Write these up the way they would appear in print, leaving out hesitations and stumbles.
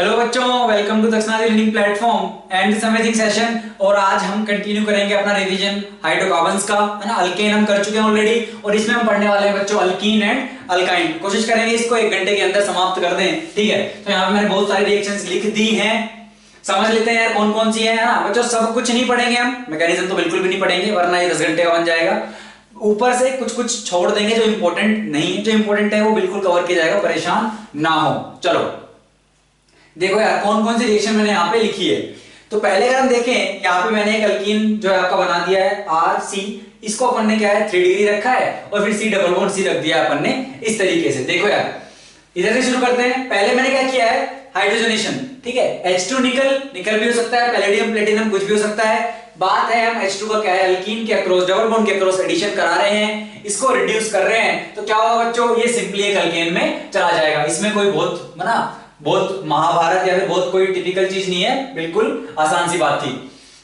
Hello बच्चों, welcome to दक्षिणा learning platform and this amazing session. और आज हम कंटिन्यू करेंगे अपना रिवीजन हाइड्रोकार्बन्स का, है ना। अल्केन हम कर चुके हैं ऑलरेडी और इसमें हम पढ़ने वाले हैं बच्चों अल्कीन एंड अल्काइन। कोशिश करेंगे इसको 1 घंटे के अंदर समाप्त कर दें, ठीक है। तो यहाँ पे मैंने बहुत सारी रिएक्शंस लिख दी हैं, समझ लेते हैं यार कौन कौन सी है ना बच्चों। सब कुछ नहीं पढ़ेंगे हम, मैकेनिज्म तो बिल्कुल भी नहीं पढ़ेंगे वरना ये 10 घंटे का बन जाएगा। ऊपर से कुछ कुछ छोड़ देंगे जो इंपॉर्टेंट नहीं है, जो इंपॉर्टेंट है वो बिल्कुल कवर किया जाएगा, परेशान ना हो। चलो देखो यार कौन कौन सी रिएक्शन मैंने यहाँ पे लिखी है। तो पहले अगर हम देखें, यहाँ पे मैंने एक अल्कीन जो है आपका बना दिया है RC। इसको अपन ने क्या है 3 डिग्री रखा है और फिर C डबल बॉन्ड C रख दिया अपन ने इस तरीके से। देखो यार इधर से शुरू करते हैं। पहले मैंने क्या किया है हाइड्रोजनेशन, ठीक है। H2 निकल भी हो सकता है, पैलेडियम प्लेटिनम कुछ भी हो सकता है। बात है हम H2 का क्या है अल्कीन के अक्रॉस डबल बॉन्ड के अक्रॉस एडिशन करा रहे हैं, इसको रिड्यूस कर रहे हैं। तो क्या होगा बच्चों, ये सिंपली एक अल्केन में चला जाएगा। इसमें कोई बहुत महाभारत या फिर बहुत कोई टिपिकल चीज नहीं है, बिल्कुल आसान सी बात थी।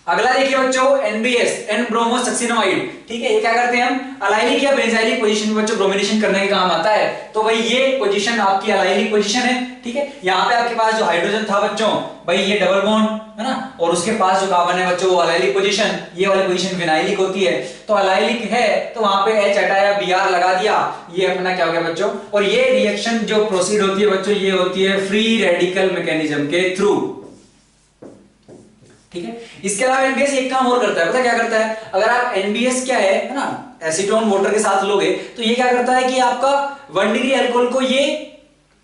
अगला देखिए बच्चों NBS एन ब्रोमो सक्सिनामाइड, ठीक है। ये क्या करते हैं हम अलाइलिक या बेंजाइलिक पोजीशन में बच्चों ब्रोमिनेशन करने के काम आता है। तो भाई ये पोजीशन आपकी अलाइलिक पोजीशन है, ठीक है। यहाँ पे आपके पास जो हाइड्रोजन था बच्चों, भाई ये डबल बॉन्ड है ना, और उसके पास जो कार्बन है बच्चों वो अलाइलिक पोजीशन, ये वाली पोजीशन फिनाइलिक होती है। तो अलाइलिक है तो वहां पे H हटाया Br लगा दिया, ये अपना क्या हो गया बच्चों। और ये रिएक्शन जो प्रोसीड होती है बच्चों, ये होती है फ्री रेडिकल मैकेनिज्म के थ्रू, ठीक है। इसके अलावा NBS एक काम और करता है, पता क्या करता है। अगर आप NBS क्या है ना एसीटोन वाटर के साथ लोगे तो ये क्या करता है कि आपका 1 डिग्री अल्कोहल को ये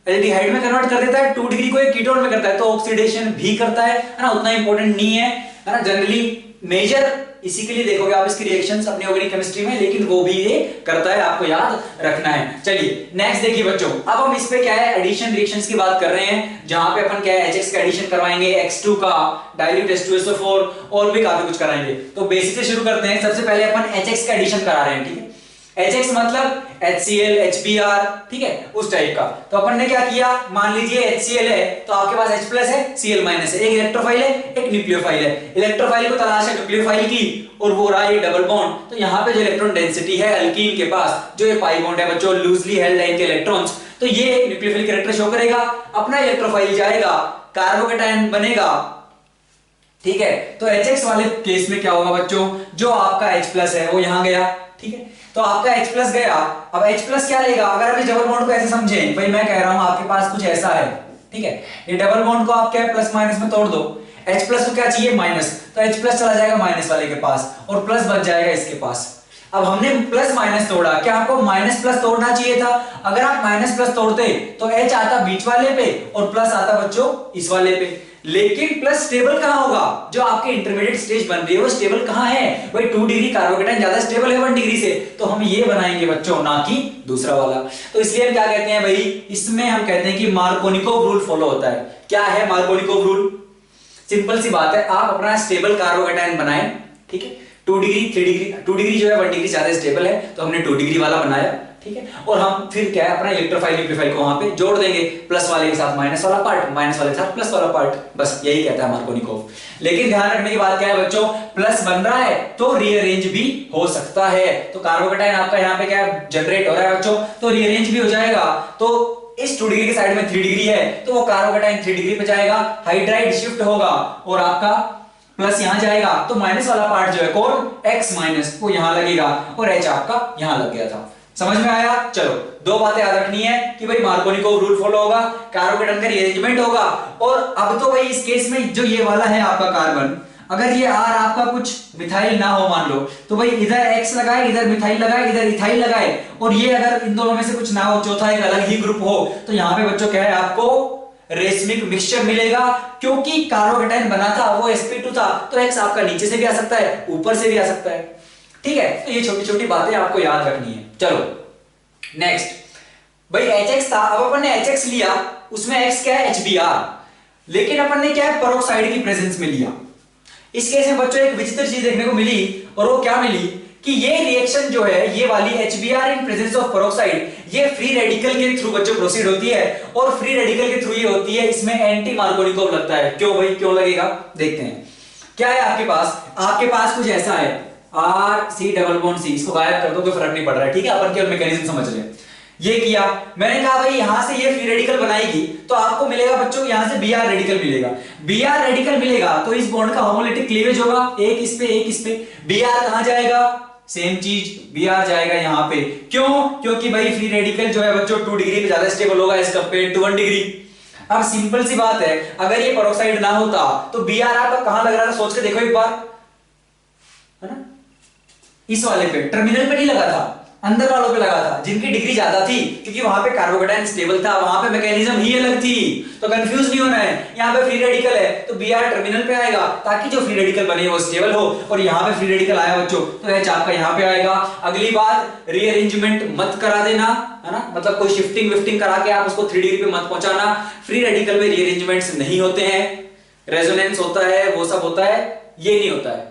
एल्डिहाइड में कन्वर्ट कर देता है, 2 डिग्री को ये कीटोन में करता है। तो ऑक्सीडेशन भी करता है ना, उतना इंपॉर्टेंट नहीं है ना। जनरली मेजर इसी के लिए देखोगे आप इसकी रिएक्शंस अपनी ऑर्गेनिक केमिस्ट्री में, लेकिन वो भी ये करता है, आपको याद रखना है। चलिए नेक्स्ट देखिए बच्चों, अब हम इस पे क्या है एडिशन रिएक्शंस की बात कर रहे हैं, जहां पे अपन क्या है HX का एडिशन करवाएंगे, X2 का डाइल्यूट H2SO4 और भी काफी कुछ कराएंगे। तो बेसिक से शुरू करते हैं। सबसे पहले अपन HX का एडिशन करा रहे हैं, ठीक है। HX मतलब HCl HBr, ठीक है, उस टाइप का। तो अपन ने क्या किया, मान लीजिए HCl है तो आपके पास H प्लस है Cl माइनस है, एक इलेक्ट्रोफाइल है एक न्यूक्लियोफाइल है। इलेक्ट्रोफाइल को तलाश है न्यूक्लियोफाइल की और वो रहा ये डबल बॉन्ड। तो यहाँ पे जो इलेक्ट्रॉन डेंसिटी है अल्कीन के पास, जो ये पाई बॉन्ड है बच्चों लूजली हेल्ड है इनके इलेक्ट्रॉन्स, तो ये न्यूक्लियोफाइल कैरेक्टर शो करेगा। अपना इलेक्ट्रोफाइल जाएगा, कार्बोकेटायन बनेगा, ठीक है। तो HX वाले केस में क्या होगा बच्चों, जो आपका H प्लस है वो यहां गया, ठीक है। तो आपका H प्लस गया, अब H प्लस क्या लेगा। अगर आप इस डबल बॉन्ड को ऐसे समझें, भाई मैं कह रहा हूं आपके पास कुछ ऐसा है, ठीक है। ये डबल बॉन्ड को आप क्या है प्लस माइनस में तोड़ दो, H प्लस को क्या चाहिए माइनस, तो H प्लस चला जाएगा माइनस वाले के पास और प्लस बच जाएगा इसके पास। अब हमने प्लस माइनस तोड़ा, क्या आपको माइनस प्लस तोड़ना चाहिए था। अगर आप माइनस प्लस तोड़ते तो H आता बीच वाले पे और प्लस आता बच्चों इस वाले पे। लेकिन प्लस स्टेबल कहां होगा, जो आपके इंटरमीडिएट स्टेज बन रही है वो स्टेबल कहां है, भाई 2 डिग्री कार्बोकेटायन ज्यादा स्टेबल है 1 डिग्री से, तो हम ये बनाएंगे बच्चों, ना कि दूसरा वाला। तो इसलिए हम क्या कहते हैं भाई, इसमें हम कहते हैं कि मार्कोनिकोव रूल फॉलो होता है। क्या है मार्कोनिकोव रूल, सिंपल सी बात है, आप अपना स्टेबल कार्बोकेटायन बनाएं, ठीक है। 2 डिग्री 3 डिग्री 2 डिग्री जो है 1 डिग्री ज्यादा स्टेबल है तो हमने 2 डिग्री वाला बनाया, ठीक है। और हम फिर क्या है अपना इलेक्ट्रोफाइल न्यूक्लियोफाइल को वहां पे जोड़ देंगे, प्लस वाले के साथ माइनस वाला पार्ट, माइनस वाले के साथ प्लस वाला पार्ट, बस यही कहता है मार्कोनिकोव। लेकिन ध्यान रखने की बात क्या है बच्चों, प्लस बन रहा है तो रीअरेंज भी हो सकता है। तो कार्बोकेटायन आपका यहाँ पे क्या जनरेट हो रहा है बच्चों, तो रीअरेंज भी हो जाएगा। तो इस 2 डिग्री के साइड में 3 डिग्री है तो वो कार्बोकेटायन 3 डिग्री पे जाएगा, हाइड्राइड शिफ्ट होगा और आपका प्लस यहां जाएगा, तो माइनस वाला पार्ट जो है कौन X माइनस वो यहां लगेगा और H आपका यहां लग गया था। समझ में आया। चलो 2 बातें याद रखनी है कि भाई मार्कोनिकोव रूल फॉलो होगा, कार्बोकेटायन का रीअरेंजमेंट होगा। और अब तो भाई इस केस में जो ये वाला है आपका कार्बन, अगर ये R आपका कुछ मिथाइल ना हो मान लो, तो भाई इधर X लगाए इधर मिथाइल लगाए इधर इथाइल लगाए, और ये अगर इन दोनों में से कुछ ना हो, चौथा एक अलग ही ग्रुप हो, तो यहाँ पे बच्चों क्या है आपको रेशमिक मिक्सचर मिलेगा। क्योंकि कार्बोकेटायन बना था वो sp2 था, तो X आपका नीचे से भी आ सकता है ऊपर से भी आ सकता है, ठीक है। तो ये छोटी छोटी बातें आपको याद रखनी है। चलो नेक्स्ट, भाई HX था, अब अपन ने HX लिया, उसमें X क्या है HBr, लेकिन अपन ने क्या है पेरोक्साइड की प्रेजेंस में लिया। इस केस में बच्चों एक विचित्र चीज देखने को मिली, और वो क्या मिली कि ये रिएक्शन जो है ये वाली HBr in presence of peroxide, ये फ्री रेडिकल के थ्रू बच्चों प्रोसीड होती है, और फ्री रेडिकल के थ्रू ये होती है, इसमें एंटी मार्कोनिकोव लगता है। क्यों भाई क्यों लगेगा, देखते हैं। क्या है आपके पास कुछ ऐसा है RC डबल बॉन्ड C, इसको गायब कर दो कोई फर्क नहीं पड़ रहा है, ठीक है। अपन केवल मैकेनिज्म समझ रहे हैं। ये किया, मैंने कहा भाई यहां से ये फ्री रेडिकल बनाएगी तो आपको मिलेगा बच्चों यहां से Br रेडिकल मिलेगा। Br रेडिकल मिलेगा तो इस बॉन्ड का होमोलिटिक क्लीवेज होगा, एक इस पे एक इस पे। Br कहां जाएगा, सेम चीज Br जाएगा यहां पे। क्यों, क्योंकि भाई फ्री रेडिकल जो है बच्चों 2 डिग्री पे ज्यादा स्टेबल होगा एज कंपेयर टू 1 डिग्री। अब सिंपल सी बात है, अगर ये पेरोक्साइड ना होता तो Br आपका कहां लग रहा था, सोच के देखो एक बार, है ना, इस वाले पे, टर्मिनल पे नहीं लगा था, अंदर वालों पे लगा था जिनकी डिग्री ज्यादा थी, क्योंकि वहां पे कार्बोकेटायन स्टेबल था, वहां पे मैकेनिज्म ही अलग थी। तो कंफ्यूज नहीं होना है, यहाँ पे फ्री रेडिकल है तो Br टर्मिनल पे आएगा ताकि जो फ्री रेडिकल बने वो स्टेबल हो, और यहाँ पे फ्री रेडिकल आया बच्चों तो H आपका यहाँ पे आएगा। अगली बात, रीअरेंजमेंट मत करा देना, है ना, मतलब कोई शिफ्टिंग विफ्टिंग करा के आप उसको 3 डिग्री पे मत पहुंचाना। फ्री रेडिकल में रीअरेंजमेंट्स नहीं होते हैं, रेजोनेंस होता है, वो सब होता है, ये नहीं होता है।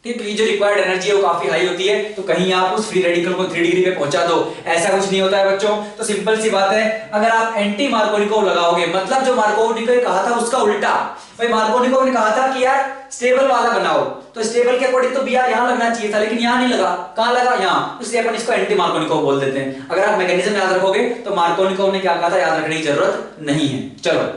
ठीक, तो ये जो रिक्वायर्ड एनर्जी है वो काफी हाई होती है, तो कहीं आप उस फ्री रेडिकल को 3 डिग्री पे पहुंचा दो, ऐसा कुछ नहीं होता है बच्चों। तो सिंपल सी बात है, अगर आप एंटी मार्कोनिकोव लगाओगे, मतलब जो मार्कोनिकोव कहा था उसका उल्टा, भाई मार्कोनिकोव ने कहा था कि यार स्टेबल वाला बनाओ, तो स्टेबल के अकॉर्डिंग तो Br यहां लगना चाहिए था, लेकिन यहां नहीं लगा, कहां लगा, यहां, इसलिए अपन इसको एंटी मार्कोनिकोव बोल देते हैं। अगर आप मैकेनिज्म याद रखोगे तो मार्कोनिकोव ने क्या कहा था याद रखने की जरूरत नहीं है। चलो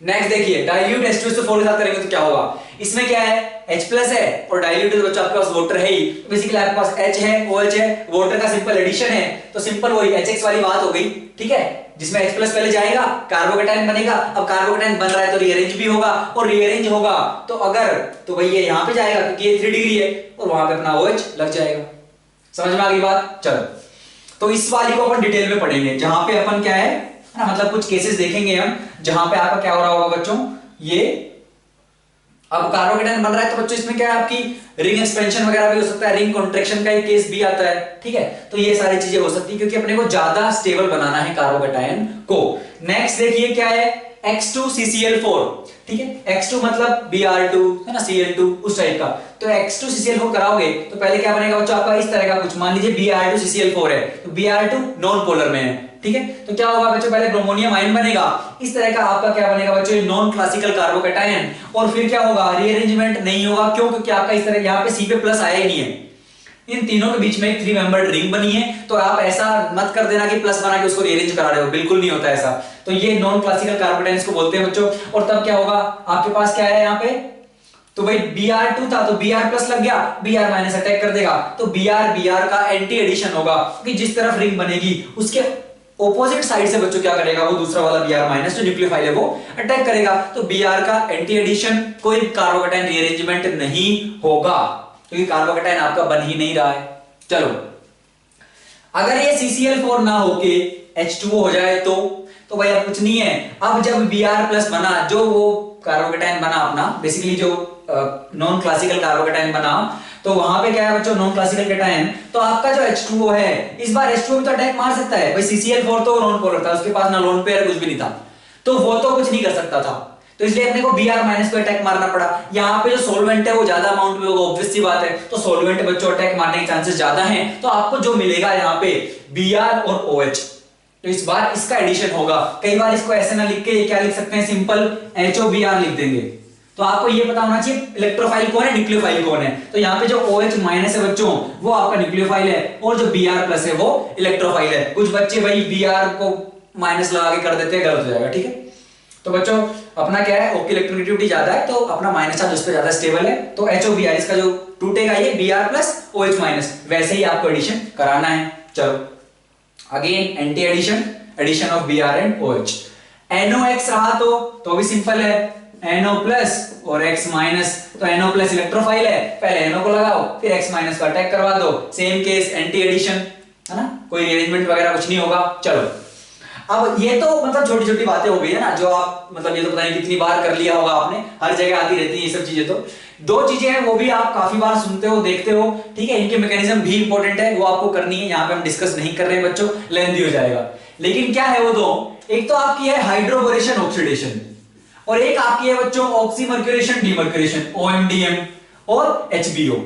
नेक्स्ट देखिए, डाइल्यूट H2SO4 के साथ करेंगे तो क्या होगा, इसमें क्या है, H प्लस है और डाइल्यूट तो बच्चों आपके पास वाटर है ही, बेसिकली आपके पास H है, OH है, वाटर का सिंपल एडिशन है, तो सिंपल वही HX वाली बात हो गई, ठीक है, जिसमें H प्लस पहले जाएगा, कार्बोकेटायन बनेगा। अब कार्बोकेटायन बन रहा है तो रीअरेंज भी होगा, और रीअरेंज होगा तो अगर, तो भाई ये यहाँ पे जाएगा क्योंकि ये 3 डिग्री है, और वहां पे अपना OH लग जाएगा। समझ में आ गई बात। चलो तो इस वाली को अपन डिटेल में पढ़ेंगे, जहां पे अपन क्या है ना, मतलब कुछ केसेस देखेंगे हम जहां पे आपका क्या हो रहा होगा बच्चों, ये अब कार्बोकेटायन बन रहा है तो बच्चों इसमें क्या है आपकी रिंग एक्सपेंशन वगैरह भी हो सकता है, रिंग कॉन्ट्रैक्शन का एक केस भी आता है, ठीक है, तो ये सारी चीजें हो सकती है क्योंकि अपने को ज्यादा स्टेबल बनाना है कार्बोकेटायन को। नेक्स्ट देखिए क्या है, X2CCl4, ठीक है, X2 मतलब Br2 है ना, Cl2 उस टाइप का, तो X2CCl4 कराओगे तो पहले क्या बनेगा बच्चों आपका इस तरह का कुछ, मान लीजिए Br2CCl4 है तो Br2 नॉन पोलर में है, ठीक है, तो क्या होगा बच्चों, पहले ब्रोमोनियम आयन बनेगा, इस तरह का आपका क्या बनेगा बच्चों, नॉन क्लासिकल कार्बोकेटायन, और फिर क्या होगा, रीअरेंजमेंट नहीं होगा, क्यों, क्योंकि आपका इस तरह यहाँ पे C पे प्लस आया ही नहीं है, इन तीनों के बीच में एक 3 मेंबर्ड रिंग बनी है, तो आप ऐसा मत कर देना कि प्लस बना के उसको रीअरेंज करा रहे हो, बिल्कुल नहीं होता ऐसा। तो ये नॉन क्लासिकल कार्बोकेटायन को बोलते हैं बच्चों। और तब क्या होगा, आपके पास क्या है यहाँ पे, तो भाई Br2 था तो Br प्लस लग गया, Br माइनस अटैक कर देगा, तो Br का एंटी एडिशन होगा, क्योंकि जिस तरफ रिंग बनेगी उसके ऑपोजिट साइड से बच्चों क्या करेगा, वो दूसरा वाला Br माइनस जो न्यूक्लियोफाइल है वो अटैक करेगा, तो Br का एंटी एडिशन, कोई कार्बोकेटायन रीअरेंजमेंट नहीं होगा क्योंकि कार्बोकेटायन आपका बन ही नहीं रहा है। चलो अगर ये CCl4 ना होके H2O हो जाए तो भाई अब कुछ नहीं है, अब जब Br प्लस बना, जो वो कार्बोकेटायन बना अपना, बेसिकली जो नॉन क्लासिकल कार्बोकेटायन बना, तो वहां पे क्या है बच्चों, नॉन क्लासिकल कैटायन, तो आपका जो H2O है, इस बार H2O भी तो अटैक मार सकता है भाई, CCl4 तो नॉन पोलर था, उसके पास ना लोन पेयर कुछ भी नहीं था, तो वो तो कुछ नहीं कर सकता था, तो इसलिए अपने को Br माइनस को अटैक मारना पड़ा। यहाँ पे जो सोलवेंट है वो ज्यादा अमाउंट में होगा, ऑब्वियस सी बात है, तो सोलवेंट बच्चों अटैक मारने के चांसेस ज्यादा हैं, तो आपको जो मिलेगा यहाँ पे Br और OH, तो इस बार इसका एडिशन होगा। कई बार इसको ऐसे ना लिख के क्या लिख सकते हैं, सिंपल HOBr लिख देंगे, तो आपको ये पता होना चाहिए इलेक्ट्रोफाइल कौन है, न्यूक्लियोफाइल कौन है, तो यहाँ पे जो OH माइनस है बच्चों वो आपका न्यूक्लियोफाइल है, और जो Br प्लस है वो इलेक्ट्रोफाइल है। कुछ बच्चे भाई Br को माइनस लगा के कर देते हैं, गलत हो जाएगा, ठीक है, तो बच्चों अपना क्या है, ओके इलेक्ट्रोनेगेटिविटी ज्यादा है तो अपना माइनस चार्ज उस पर ज्यादा स्टेबल है, तो HOBr इसका जो टूटेगा ये Br प्लस OH माइनस, वैसे ही आपको एडिशन कराना है। चलो again anti addition, addition of Br and OH, NOx रहा तो भी सिंपल है, NO प्लस और X माइनस, तो NO प्लस इलेक्ट्रोफाइल है, पहले NO को लगाओ फिर X माइनस का अटैक करवा दो, सेम केस एंटी एडिशन, है ना, कोई रीअरेंजमेंट वगैरह कुछ नहीं होगा। चलो अब ये तो मतलब छोटी छोटी बातें हो गई है ना, जो आप मतलब ये तो पता नहीं कितनी बार कर लिया होगा आपने, हर जगह आती रहती है ये सब चीजें। तो 2 चीजें हैं वो भी आप काफी बार सुनते हो, देखते हो, ठीक है, इनके मैकेनिज्म भी इंपॉर्टेंट है, वो आपको करनी है, यहाँ पे हम डिस्कस नहीं कर रहे हैं बच्चों, लेंथी हो जाएगा। लेकिन क्या है वो 2, एक तो आपकी है हाइड्रोबोरेशन ऑक्सीडेशन, और एक आपकी है बच्चों ऑक्सीमर्क्यूरेशन डीमर्क्यूरेशन, OMDM और HBO,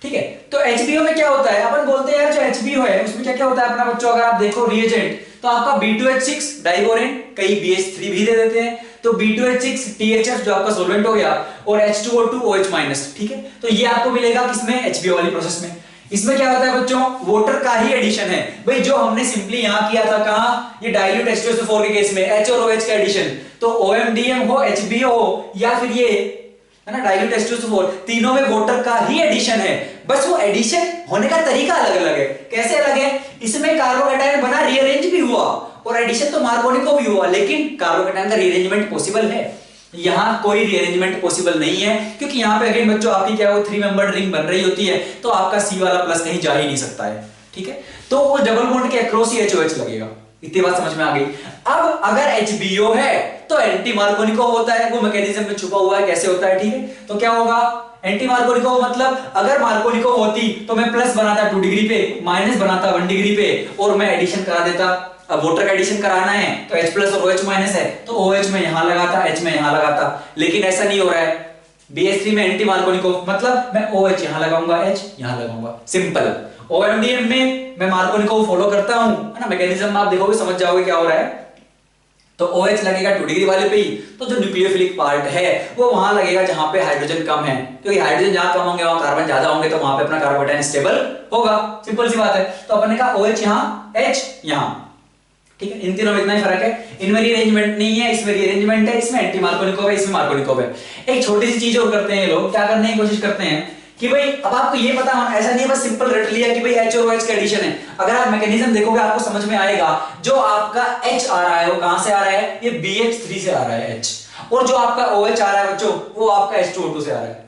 ठीक है। तो HBO में क्या होता है, अपन बोलते हैं यार जो HBO है उसमें क्या क्या होता है अपना बच्चों, अगर आप देखो रिएजेंट, तो आपका B2H6 डाइबोरेन, कई BH3 भी दे देते हैं, तो B2H6 THF जो आपका सॉल्वेंट हो गया, और H2O2 OH माइनस, ठीक है, तो ये आपको मिलेगा किसमें, HBO वाली प्रोसेस में। इसमें क्या होता है बच्चों, वाटर का ही एडिशन है भाई, जो हमने सिंपली यहां किया था कहां, ये डाइल्यूट H2SO4 के केस में H और OH का एडिशन, तो OMDM हो HBO हो या फिर ये है ना डाइल्यूट H2SO4, तीनों में वाटर का ही एडिशन है, बस वो एडिशन होने का तरीका अलग अलग है। कैसे अलग है, इसमें कार्बोकैटायन बना रीअरेंज भी हुआ और एडिशन तो मार्कोनिको भी हुआ, लेकिन कार्बोकैटायन का रीअरेंजमेंट पॉसिबल है, यहां कोई रीअरेंजमेंट पॉसिबल नहीं है, क्योंकि यहां पे अगेन बच्चों आपकी क्या वो 3 मेंबर्ड रिंग बन रही होती है, तो आपका C वाला प्लस कहीं जा ही नहीं सकता है, ठीक है, तो वो डबल बॉन्ड के अक्रॉस ही HOH लगेगा। इतनी बात समझ में आ गई। अब अगर HBO है तो एंटी मार्कोनिको होता है, वो मैकेनिज्म में छुपा हुआ है, कैसे होता है, ठीक है, तो क्या होगा, एंटी मार्कोनिको मतलब अगर मार्कोनिको होती तो मैं प्लस बनाता 2 डिग्री पे, माइनस बनाता 1 डिग्री पे और मैं एडिशन करा देता। अब वाटर का एडिशन कराना है तो H प्लस और OH माइनस है, तो OH में यहां लगाता, H में यहां लगाता, लेकिन ऐसा नहीं हो रहा है। BH3 में एंटी मार्कोनिको मतलब मैं OH यहां लगाऊंगा, H यहां लगाऊंगा, सिंपल। OMDM में मैं मार्कोनिको फॉलो करता हूं, है ना, मैकेनिज्म आप देखोगे समझ जाओगे क्या हो रहा है। तो OH लगेगा 2 डिग्री वाले पे ही, तो जो न्यूक्लियोफिलिक पार्ट है वो वहां लगेगा जहां पे हाइड्रोजन कम है, क्योंकि हाइड्रोजन जहां कम होंगे वहां कार्बन ज्यादा होंगे, तो वहां पे अपना कार्बोकैटायन स्टेबल होगा, सिंपल सी बात है। तो अपन ने कहा OH यहां, H यहां, ठीक है, इन तीनों में इतना ही फर्क है, इनमें रीअरेंजमेंट नहीं है, इसमें रीअरेंजमेंट है, इसमें एंटी मार्कोनिको है, इसमें मार्कोनिको है। एक छोटी सी चीज और करते हैं ये लोग, क्या करने की कोशिश करते हैं कि भाई अब आपको ये पता होना, ऐसा नहीं है बस सिंपल रट लिया कि भाई H और OH का एडिशन है, अगर आप मैकेनिज्म देखोगे आपको समझ में आएगा, जो आपका H आ रहा है वो कहां से आ रहा है, ये BH3 से आ रहा है H, और जो आपका OH आ रहा है बच्चों वो आपका H2O2 से आ रहा है,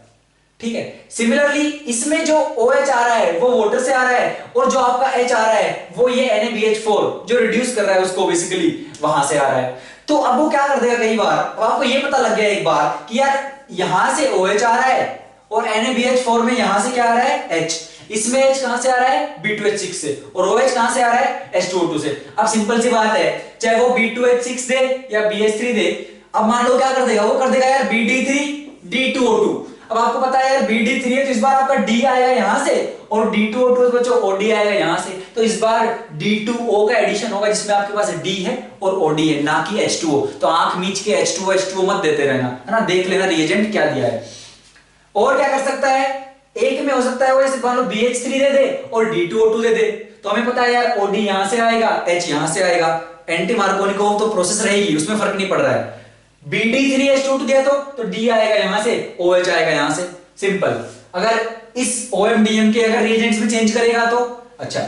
ठीक है। सिमिलरली इसमें जो OH आ रहा है वो वाटर से आ रहा है, और जो आपका H आ रहा है वो ये NaBH4 जो रिड्यूस कर रहा है उसको बेसिकली वहां से आ रहा है। तो अब वो क्या कर देगा, कई बार अब आपको ये पता लग गया एक बार कि यार यहां से OH आ रहा है और NaBH4 में यहां से क्या आ रहा है H, इसमें H कहां से आ रहा है B2H6 से, और OH कहां से आ रहा है H2O2 से। अब सिंपल सी बात है, चाहे वो B2H6 दे या BH3 दे, अब मान लो क्या कर देगा, वो कर देगा यार BD3 D2O2। अब आपको पता है यार BD3 है तो इस बार आपका D आएगा यहां से, और D2O2 बच्चों OD आएगा यहां से, तो इस बार D2O का एडिशन होगा जिसमें आपके पास D है और OD है, ना कि H2O। तो आंख मीच के H2O मत देते रहना, है ना, देख लेना रिएजेंट क्या दिया है। और क्या कर सकता है, एक में हो सकता है वो जैसे मान लो BH3 दे दे और D2O2 दे दे, तो हमें पता है यार OD यहां से आएगा, H यहां से आएगा, एंटी मार्कोनिको तो प्रोसेस रहेगी, उसमें फर्क नहीं पड़ रहा है। BD3H2O2 दिया तो D आएगा यहां से, OH आएगा यहां से, सिंपल। अगर इस OMDM के अगर रिएजेंट्स में चेंज करेगा तो अच्छा,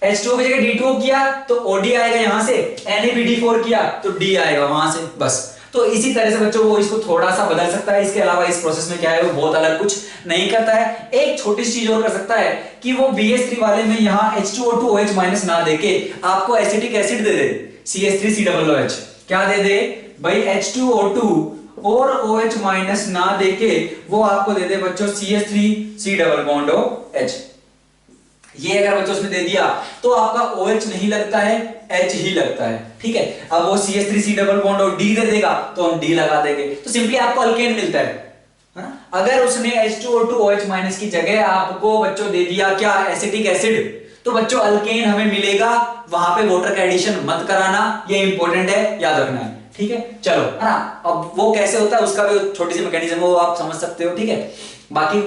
H2O की जगह D2O किया तो OD आएगा यहां से, NaBD4 किया तो D आएगा वहां से, बस। तो इसी तरह से बच्चों वो इसको थोड़ा सा बदल सकता है, इसके अलावा इस प्रोसेस में क्या है वो बहुत अलग कुछ नहीं करता है। एक छोटी सी चीज और कर सकता है कि वो BH3 वाले में यहाँ H2O2 OH- ना देके आपको एसिटिक एसिड दे दे, CH3COOH। क्या दे दे भाई, H2O2 और OH- ना देके वो आपको दे दे बच्चों CH3C OH। ये अगर बच्चों उसमें दे दिया तो आपका OH नहीं लगता है, H ही लगता है, ठीक है। अब वो CH3C और D दे देगा तो हम D लगा देंगे, तो सिंपली आपको अल्केन मिलता है ना। अगर उसने H2O2 OH- की जगह आपको बच्चों दे दिया क्या, एसिटिक एसिड, तो बच्चों अल्केन हमें मिलेगा, वहां पे वाटर का एडिशन मत कराना, ये इंपॉर्टेंट है, याद रखना है, ठीक है। चलो, है ना, अब वो कैसे होता है उसका भी छोटी सी मैकेनिज्म वो आप समझ सकते हो, ठीक है। बाकी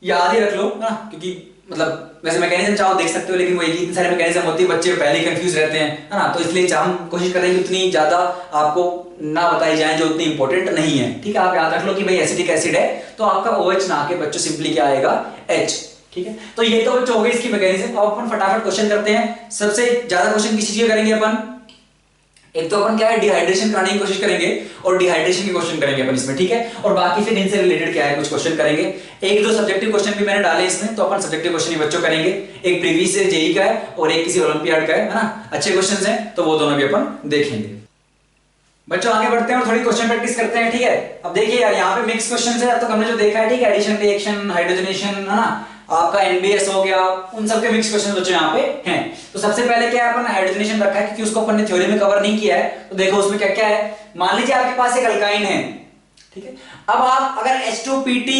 याद ही रख लो ना, क्योंकि मतलब वैसे मैकेनिज्म चाहो देख सकते हो, लेकिन वो एक ही इतने सारे मैकेनिज्म होती है, बच्चे पहले ही कंफ्यूज रहते हैं, है ना, तो इसलिए हम कोशिश करेंगे उतनी ज्यादा आपको ना बताई जाए जो उतनी इंपॉर्टेंट नहीं है, ठीक है। आप याद रख लो कि भाई एसिटिक एसिड है तो आपका OH ना के बच्चों सिंपली क्या आएगा, H, ठीक है। तो ये तो बच्चों हो गई इसकी मैकेनिज्म। अब अपन फटाफट क्वेश्चन करते हैं। सबसे ज्यादा क्वेश्चन किस चीज करेंगे अपन, एक तो अपन क्या है डिहाइड्रेशन कराने की कोशिश करेंगे और डिहाइड्रेशन के क्वेश्चन करेंगे अपन इसमें, ठीक है। और बाकी फिर इनसे रिलेटेड क्या है कुछ क्वेश्चन करेंगे। एक दो सब्जेक्टिव क्वेश्चन भी मैंने डाले इसमें, तो अपन सब्जेक्टिव क्वेश्चन ही बच्चों करेंगे। एक प्रीवियस से जेई का है और एक किसी ओलंपियाड का है ना, अच्छे क्वेश्चंस हैं तो वो दोनों भी अपन देखेंगे। बच्चों आगे बढ़ते हैं और थोड़ी क्वेश्चन प्रैक्टिस करते हैं, ठीक है। अब देखिए यार यहाँ पे मिक्स क्वेश्चन है, अब तक हमने जो देखा है, ठीक है, एडिशन रिएक्शन हाइड्रोजनेशन, है ना, आपका एनबीएस हो गया, उन सब के मिक्स क्वेश्चन बच्चों यहाँ पे हैं। तो सबसे पहले क्या है, अपन हाइड्रोजनेशन रखा है क्योंकि उसको अपन ने थ्योरी में कवर नहीं किया है। तो देखो उसमें क्या क्या है। मान लीजिए आपके पास एक अल्काइन है, ठीक है। अब आप अगर H2PT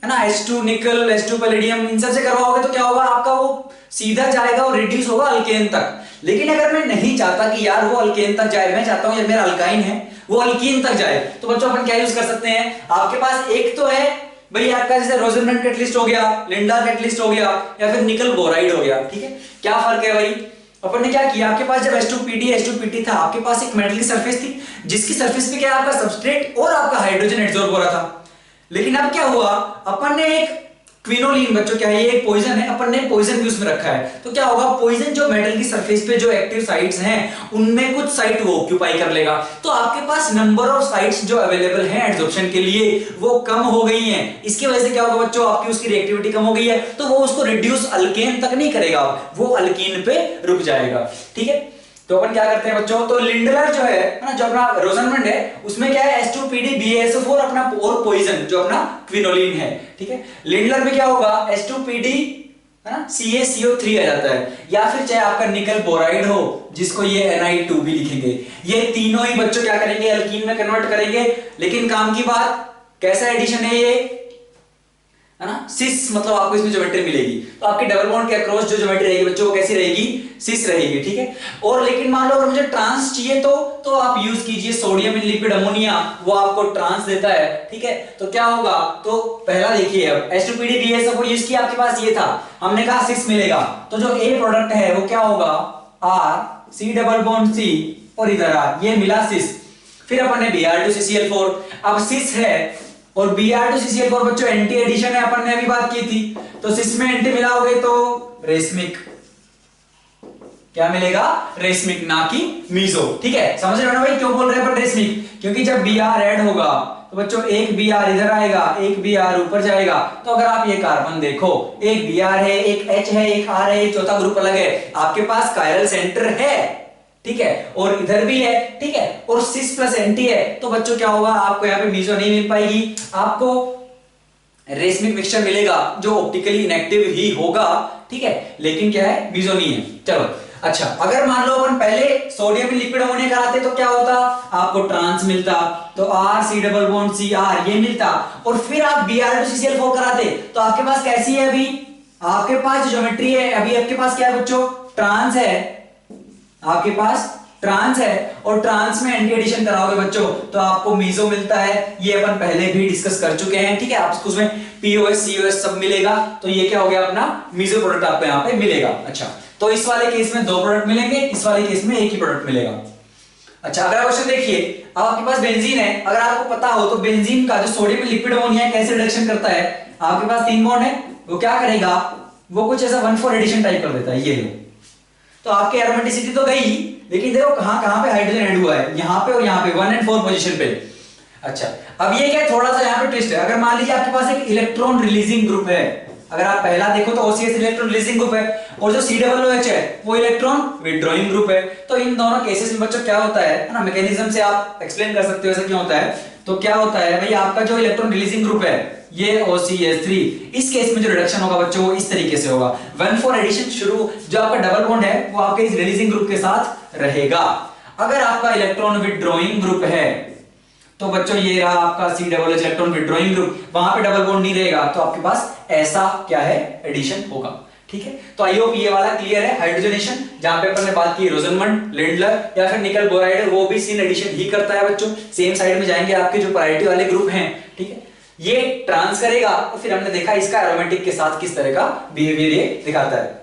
है ना, H2 निकल, H2 पैलेडियम, इन सब से करवाओगे तो क्या होगा, आपका वो सीधा जाएगा और रिड्यूस होगा अल्केन तक। लेकिन अगर मैं नहीं चाहता कि यार वो अल्केन तक जाए, मैं चाहता हूं मेरा अल्काइन है वो अल्कीन तक जाए, तो बच्चों अपन क्या यूज कर सकते हैं, आपके पास एक तो है भाई आपका जैसे रोजनमंड कैटलिस्ट हो गया, लिंडार कैटलिस्ट हो गया, या फिर निकल बोराइड हो गया, ठीक है। क्या फर्क है भाई, अपन ने क्या किया, आपके पास जब H2PD H2PT था, आपके पास एक मेटल की सरफेस थी, जिसकी सरफेस पे क्या आपका सबस्ट्रेट और आपका हाइड्रोजन एडसॉर्ब हो रहा था। लेकिन अब क्या हुआ, अपन ने एक क्विनोलिन, बच्चों क्या है, ये एक पॉइजन है, अपन ने पॉइजन भी उसमें रखा है। तो क्या होगा, पॉइजन जो मेटल की सरफेस पे जो एक्टिव साइट्स हैं उनमें कुछ साइट वो ऑक्यूपाई कर लेगा। तो आपके पास नंबर ऑफ साइट्स जो अवेलेबल हैं एडसॉर्प्शन के लिए वो कम हो गई हैं। इसकी वजह से क्या होगा बच्चों, आपकी उसकी रिएक्टिविटी कम हो गई है, तो वो उसको रिड्यूस अल्केन तक नहीं करेगा, वो अल्कीन पे रुक जाएगा, ठीक है। तो अपन क्या करते हैं बच्चों, तो लिंडलर जो है ना, जो अपना रोजनमंड है, उसमें क्या है H2PD BaSO4 अपना और पॉइजन जो अपना क्विनोलिन है, ठीक है। लिंडलर में क्या होगा, H2PD है ना, CaCO3 आ जाता है, या फिर चाहे आपका निकल बोराइड हो जिसको ये Ni2 भी लिखेंगे। ये तीनों ही बच्चों क्या करेंगे, अल्कीन में कन्वर्ट करेंगे। लेकिन काम की बात, कैसा एडिशन है ये, है ना, सिस, मतलब आपको इसमें ज्योमेट्री मिलेगी। तो आपके डबल बॉन्ड के अक्रॉस जो ज्योमेट्री रहेगी बच्चों वो कैसी रहेगी, सिस रहेगी, ठीक है। और लेकिन मान लो अगर मुझे ट्रांस चाहिए तो आप यूज कीजिए सोडियम इन लिक्विड अमोनिया, वो आपको ट्रांस देता है, ठीक है। तो क्या होगा, तो पहला देखिए, अब H2PD BaSO4 यूज किया, आपके पास ये था, हमने कहा सिस मिलेगा, तो जो ए प्रोडक्ट है वो क्या होगा, R C double bond C और इधर R, ये मिला सिस। फिर अपन ने Br2CCl4, अब सिस है और Br2CCl4 बच्चों एंटी एडिशन है, अपन ने अभी बात की थी, तो सिस में एंटी मिलाओगे तो रेशमिक, क्या मिलेगा, रेशमिक, ना कि मीजो, ठीक है। समझ रहे हो ना भाई, क्यों बोल रहे हैं अपन रेशमिक, क्योंकि जब Br ऐड होगा तो बच्चों एक Br इधर आएगा, एक Br ऊपर जाएगा। तो अगर आप ये कार्बन देखो, एक Br है, एक H है, एक R है, एक चौथा ग्रुप अलग है, आपके पास कायरल सेंटर है, ठीक है, और इधर भी है, ठीक है, और सिस प्लस एंटी है, तो बच्चों क्या होगा, आपको यहाँ पे मीजो नहीं मिल पाएगी, आपको रेशमिक मिक्सचर मिलेगा जो ऑप्टिकली इनएक्टिव ही होगा, ठीक है, लेकिन क्या है, मीजो नहीं है। चलो अच्छा, अगर मान लो अपन पहले सोडियम में लिक्विड अमोनिया कराते तो क्या होता, आपको ट्रांस मिलता, तो R C double bond C R ये मिलता, और फिर आप Br2CCl4 कराते तो आपके पास कैसी है, अभी आपके पास ज्योमेट्री है, अभी आपके पास क्या है बच्चों, ट्रांस है, आपके पास ट्रांस है, और ट्रांस में एंटी एडिशन कराओगे बच्चों तो आपको मीजो मिलता है। ये अपन पहले भी डिस्कस कर चुके हैं, ठीक है, आपको उसमें POS COS सब मिलेगा, तो ये क्या हो गया, अपना मीजो प्रोडक्ट आपको यहाँ पे मिलेगा। अच्छा, तो इस वाले केस में 2 प्रोडक्ट मिलेंगे, इस वाले केस में एक ही प्रोडक्ट मिलेगा। अच्छा, अगला क्वेश्चन देखिए, अब आपके पास बेंजीन है, अगर आपको पता हो तो बेंजीन का जो सोडियम में लिक्विड अमोनिया कैसे रिडक्शन करता है, आपके पास 3 बॉन्ड है, वो क्या करेगा, वो कुछ ऐसा 1,4 एडिशन टाइप कर देता है, ये लो। तो आपकी एरोमेटिसिटी तो गई, लेकिन देखो कहां पे हाइड्रोजन ऐड हुआ है, यहां पे और यहां पे 1 और 4 पोजीशन पे। अच्छा, अब ये क्या, थोड़ा सा यहां पे ट्विस्ट है, अगर मान लीजिए आपके पास एक इलेक्ट्रॉन रिलीजिंग ग्रुप है, अगर आप पहला देखो तो OCS इलेक्ट्रॉन रिलीजिंग ग्रुप है, और जो COOH है वो इलेक्ट्रॉन विड्रॉइंग ग्रुप है। तो इन दोनों केसेस में बच्चों क्या होता है ना, मैकेनिज्म से आप एक्सप्लेन कर सकते हो ऐसा क्यों होता है। तो क्या होता है भाई, आपका जो इलेक्ट्रॉन रिलीजिंग ग्रुप है ये OCS3, इस केस में जो रिडक्शन होगा बच्चों वो इस तरीके से होगा, 1,4 एडिशन शुरू, जो आपका डबल बॉन्ड है वो आपके इस रिलीजिंग ग्रुप के साथ रहेगा। अगर आपका इलेक्ट्रॉन विड्रॉइंग ग्रुप है तो बच्चों ये रहा आपका COOH इलेक्ट्रॉन विड्रॉइंग ग्रुप, वहां पे डबल बॉन्ड नहीं रहेगा, तो आपके पास ऐसा क्या है, एडिशन होगा, ठीक है। तो आई होप ये वाला क्लियर है, हाइड्रोजनेशन जहां पे अपन ने बात की रोजनमंड, लिंडलर या फिर निकल बोराइड, वो भी सिन एडिशन ही करता है बच्चों। सेम साइड में जाएंगे आपके जो प्रायोरिटी वाले ग्रुप हैं, ठीक है, ये ट्रांस करेगा, और फिर हमने देखा इसका एरोमेटिक के साथ किस तरह का बिहेवियर ये दिखाता है।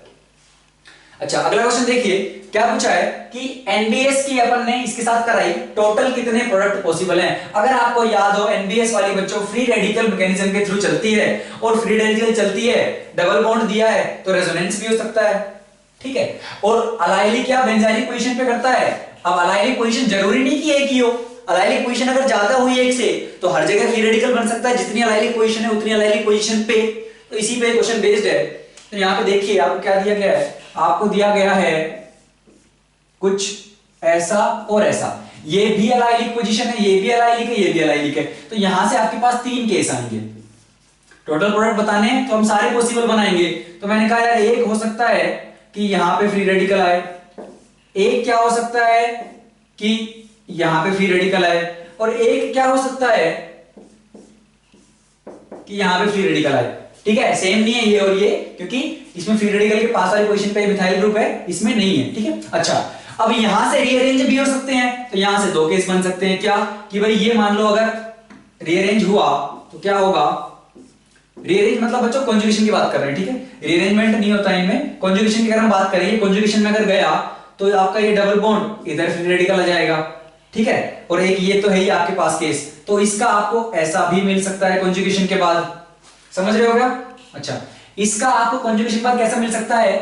अच्छा, अगला क्वेश्चन देखिए, क्या पूछा है कि NBS की अपन ने इसके साथ कराई, टोटल कितने प्रोडक्ट पॉसिबल हैं। अगर आपको याद हो, NBS वाली बच्चों फ्री रेडिकल मैकेनिज्म के थ्रू चलती है, और फ्री रेडिकल चलती है, डबल बॉन्ड दिया है तो रेजोनेंस भी हो सकता है, ठीक है, और अलाइलिक क्या बेंजाइलिक पोजीशन पे करता है। अब अलाइलिक पोजीशन जरूरी नहीं कि एक ही हो, अलाइलिक पोजीशन अगर ज्यादा हुई एक से तो हर जगह फ्री रेडिकल बन सकता है, जितनी अलाइलिक पोजीशन है उतनी अलाइलिक पोजीशन पे, तो इसी पे क्वेश्चन बेस्ड है। तो यहाँ पे देखिए आपको क्या दिया गया है, आपको दिया गया है कुछ ऐसा और ऐसा, ये भी अलाइलिक पोजीशन है, ये भी अलाइलिक है, ये भी अलाइलिक है, तो यहां से आपके पास 3 केस आएंगे। टोटल प्रोडक्ट बताने हैं तो हम सारे पॉसिबल बनाएंगे। तो मैंने कहा यार एक हो सकता है कि यहां पे फ्री रेडिकल आए, एक क्या हो सकता है कि यहां पे फ्री रेडिकल आए, और एक क्या हो सकता है कि यहां पे फ्री रेडिकल आए, ठीक है। सेम नहीं है ये और ये, क्योंकि इसमें फ्री रेडिकल के पास वाली पोजीशन पे मिथाइल ग्रुप है, इसमें नहीं है, ठीक है। अच्छा, अब यहां से रीअरेंज भी हो सकते हैं, तो यहां से 2 केस बन सकते हैं, क्या कि भाई ये मान लो अगर रीअरेंज हुआ तो क्या होगा, रीअरेंज मतलब बच्चों कॉन्जुगेशन की बात कर रहे हैं, ठीक है, रीअरेंजमेंट नहीं होता इनमें। कॉन्जुगेशन की अगर हम बात करें, कॉन्जुगेशन में अगर गया तो आपका ये डबल बॉन्ड इधर फ्री रेडिकल आ जाएगा, ठीक है, और एक ये तो है ही आपके पास केस, तो इसका आपको ऐसा भी मिल सकता है कॉन्जुगेशन के बाद, समझ रहे हो क्या? अच्छा, इसका आपको कॉन्जुगेशन के बाद कैसा मिल सकता है?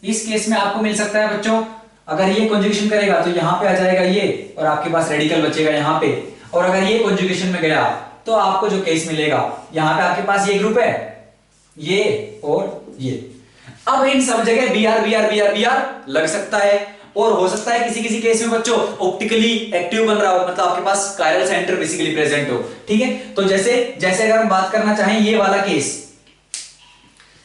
इस केस में आपको मिल सकता है बच्चों, अगर ये कॉन्जुगेशन करेगा तो यहां पे आ जाएगा ये, और आपके पास रेडिकल बचेगा यहां पे, और अगर ये कॉन्जुगेशन में गया तो आपको जो केस मिलेगा, यहां पे आपके पास ये ग्रुप है, ये और ये। अब इन सब जगह B R B R B R B R लग सकता है, और हो सकता है किसी किसी केस में बच्चों ऑप्टिकली एक्टिव बन रहा हो, मतलब आपके पास कायरल सेंटर बेसिकली प्रेजेंट हो, ठीक है। तो जैसे जैसे अगर हम बात करना चाहें ये वाला केस,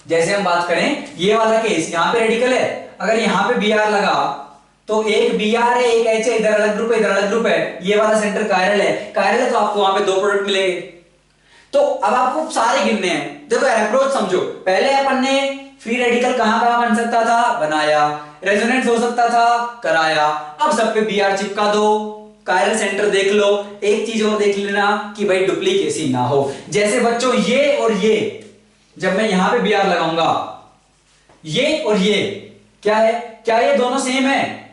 जैसे हम बात करें ये वाला केस, यहां पे रेडिकल है, अगर यहां पे बी आर लगा तो एक बी आर है, एक एच है, इधर अलग ग्रुप है, इधर अलग ग्रुप है, ये वाला सेंटर कायरल है, कायरल है तो आपको वहां पे दो प्रोडक्ट मिलेंगे। तो अब आपको सारे गिनने हैं, देखो अप्रोच समझो, पहले अपन ने फ्री रेडिकल कहां कहां बन सकता था, बनाया, रेजोनेंस हो सकता था, कराया, अब सब पे बी आर चिपका दो, कायरल सेंटर देख लो। एक चीज और देख लेना कि भाई डुप्लीकेसी ना हो, जैसे बच्चों ये और ये, जब मैं यहां पे बी आर लगाऊंगा, ये और ये क्या है, क्या ये दोनों सेम है?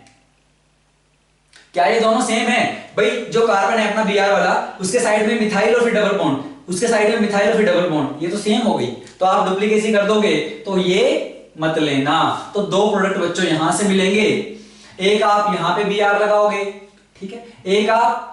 क्या ये दोनों सेम है? भाई जो कार्बन है अपना बी आर वाला, उसके साइड में मिथाइल और फिर डबल बॉन्ड, उसके साइड में मिथाइल और फिर डबल बॉन्ड, ये तो सेम हो गई, तो आप डुप्लीकेसी कर दोगे तो ये मत लेना। तो दो प्रोडक्ट बच्चों यहां से मिलेंगे, एक आप यहां पे बी आर लगाओगे, ठीक है, एक आप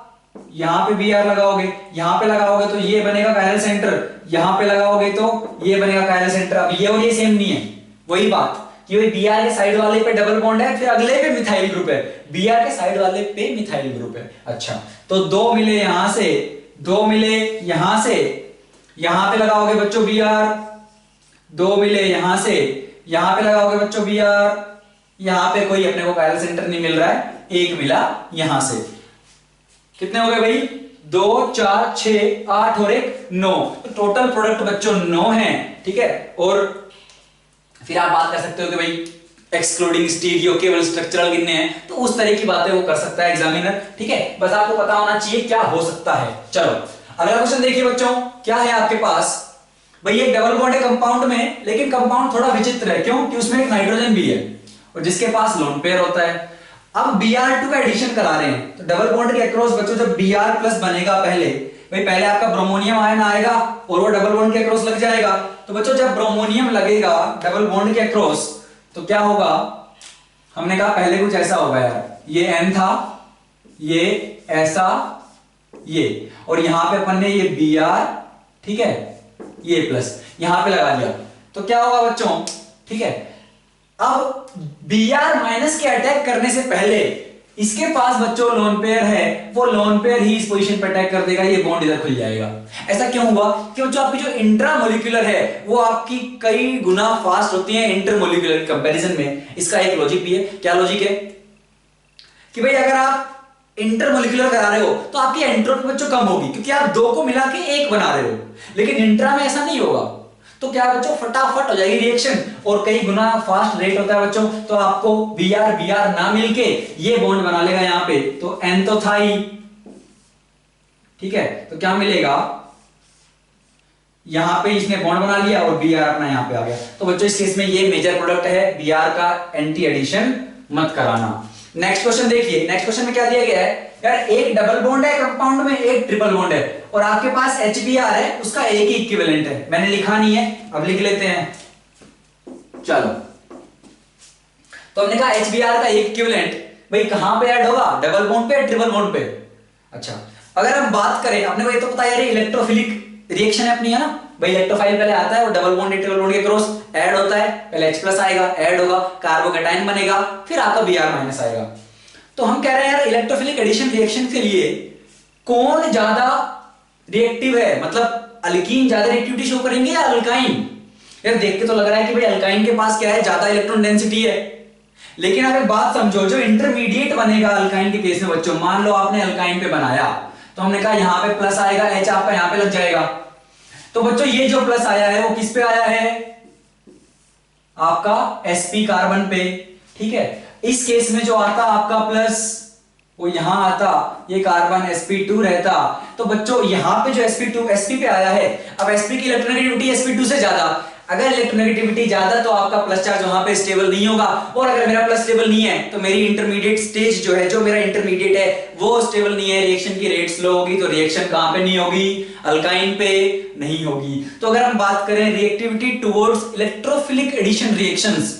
यहां पे बी आर लगाओगे, यहां पे लगाओगे तो ये बनेगा कायरल सेंटर, यहां पे लगाओगे तो ये बनेगा कायरल सेंटर। अब ये और ये सेम नहीं है, वही बात कि बी आर के साइड वाले पे डबल बॉन्ड है, फिर अगले पे मिथाइल ग्रुप है, बी आर के साइड वाले पे मिथाइल ग्रुप है। अच्छा, तो दो मिले यहां से, दो मिले यहां से, यहां पे लगाओगे बच्चों बी आर, दो मिले यहां से, यहां पे लगाओगे बच्चों बी आर, यहां पे कोई अपने को कायरल सेंटर नहीं मिल रहा है, एक मिला यहां से, कितने हो गए भाई, 2 4 6 8 और 1 9, तो टोटल प्रोडक्ट बच्चों 9 है, ठीक है। और फिर आप बात कर सकते हो कि भाई एक्सक्लूडिंग स्टीरियो केवल स्ट्रक्चरल गिनने हैं, तो उस तरह की बातें वो कर सकता है एग्जामिनर, ठीक है, बस आपको पता होना चाहिए क्या हो सकता है। चलो अगला क्वेश्चन देखिए बच्चों, क्या है आपके पास, भाई ये डबल बॉन्ड है कंपाउंड में, लेकिन कंपाउंड थोड़ा विचित्र है, क्यों कि उसमें एक नाइट्रोजन भी है और जिसके पास लोन पेयर होता है। अब Br2 का एडिशन करा रहे हैं, तो डबल बॉन्ड के अक्रॉस बच्चों जब Br+ बनेगा, पहले आपका ब्रोमोनियम आयन आएगा और वो डबल बॉन्ड के अक्रॉस लग जाएगा, तो बच्चों जब ब्रोमोनियम लगेगा डबल बॉन्ड के अक्रॉस तो क्या होगा, हमने कहा पहले कुछ ऐसा होगा यार, ये N था, ये ऐसा, ये, और यहां पे अपन ने ये Br, ठीक है, ये प्लस यहां पे लगा दिया, तो क्या होगा बच्चों, ठीक है। अब Br- के अटैक करने से पहले इसके पास बच्चों लोन पेयर है, वो लोन पेयर ही इस पोजीशन पर अटैक कर देगा, ये बॉन्ड इधर खुल जाएगा। ऐसा क्यों हुआ, क्योंकि जो आपकी जो इंट्रामोलिक्यूलर है वो आपकी कई गुना फास्ट होती है इंटरमोलिक्यूलर कंपैरिजन में। इसका एक लॉजिक भी है, क्या लॉजिक है कि भाई अगर आप इंटरमोलिक्यूलर करा रहे हो तो आपकी एंट्रोपी बच्चों कम होगी, क्योंकि आप दो को मिला के एक बना रहे हो, लेकिन इंट्रा में ऐसा नहीं होगा, तो क्या बच्चों फटाफट हो जाएगी रिएक्शन, और कई गुना फास्ट रेट होता है बच्चों, तो आपको Br ना मिलके ये बॉन्ड बना लेगा यहां पे, तो N तो था ही, ठीक है, तो क्या मिलेगा, यहां पे इसने बॉन्ड बना लिया और Br अपना यहां पे आ गया। तो बच्चों इस केस में ये मेजर प्रोडक्ट है, Br का एंटी एडिशन मत कराना। नेक्स्ट क्वेश्चन देखिए, नेक्स्ट क्वेश्चन में क्या दिया गया है, यार एक डबल बॉन्ड है कंपाउंड में, एक ट्रिपल बॉन्ड है, और आपके पास HBr है, उसका एक ही इक्विवेलेंट है, मैंने लिखा नहीं है, अब लिख लेते हैं। चलो, तो हमने कहा HBr का एक इक्विवेलेंट भाई कहां पे ऐड होगा, डबल बॉन्ड पे या ट्रिपल बॉन्ड पे। अच्छा, अगर हम बात करें, अपने को ये तो पता है इलेक्ट्रोफिलिक रिएक्शन है अपनी, है ना भाई, इलेक्ट्रोफाइल पहले आता है और डबल बॉन्ड ट्रिपल बॉन्ड के क्रॉस ऐड होता है, पहले H+ आएगा, ऐड होगा, कार्बोकेटाइन बनेगा, फिर आपका Br- आएगा। तो हम कह रहे हैं यार इलेक्ट्रोफिलिक एडिशन रिएक्शन के लिए कौन ज्यादा रिएक्टिव है, मतलब अल्कीन ज्यादा रिएक्टिविटी शो करेंगे या अल्काइन। यार देख के तो लग रहा है कि भाई अल्काइन के पास क्या है, ज्यादा इलेक्ट्रॉन डेंसिटी है, लेकिन आप एक बात समझो, जो इंटरमीडिएट बनेगा अल्काइन के केस में बच्चों, मान लो आपने अल्काइन पे बनाया, तो हमने कहा यहां पे प्लस आएगा, H आपका यहां पे लग जाएगा, तो बच्चों ये जो प्लस आया है वो किस पे आया है, आपका sp कार्बन पे, ठीक है। इस केस में जो आता आपका प्लस वो यहां आता, ये कार्बन sp2 रहता, तो बच्चों यहां पे जो sp2 sp पे आया है, अब sp की इलेक्ट्रोनेगेटिविटी sp2 से ज्यादा, अगर इलेक्ट्रोनेगेटिविटी ज्यादा तो आपका प्लस चार्ज वहां पे स्टेबल नहीं होगा, और अगर मेरा प्लस स्टेबल नहीं है तो मेरी इंटरमीडिएट स्टेज जो है, जो मेरा इंटरमीडिएट है वो स्टेबल नहीं है, रिएक्शन की रेट स्लो होगी, तो रिएक्शन कहां पे नहीं होगी, अल्काइन पे नहीं होगी। तो अगर हम बात करें reactivity towards electrophilic addition reactions,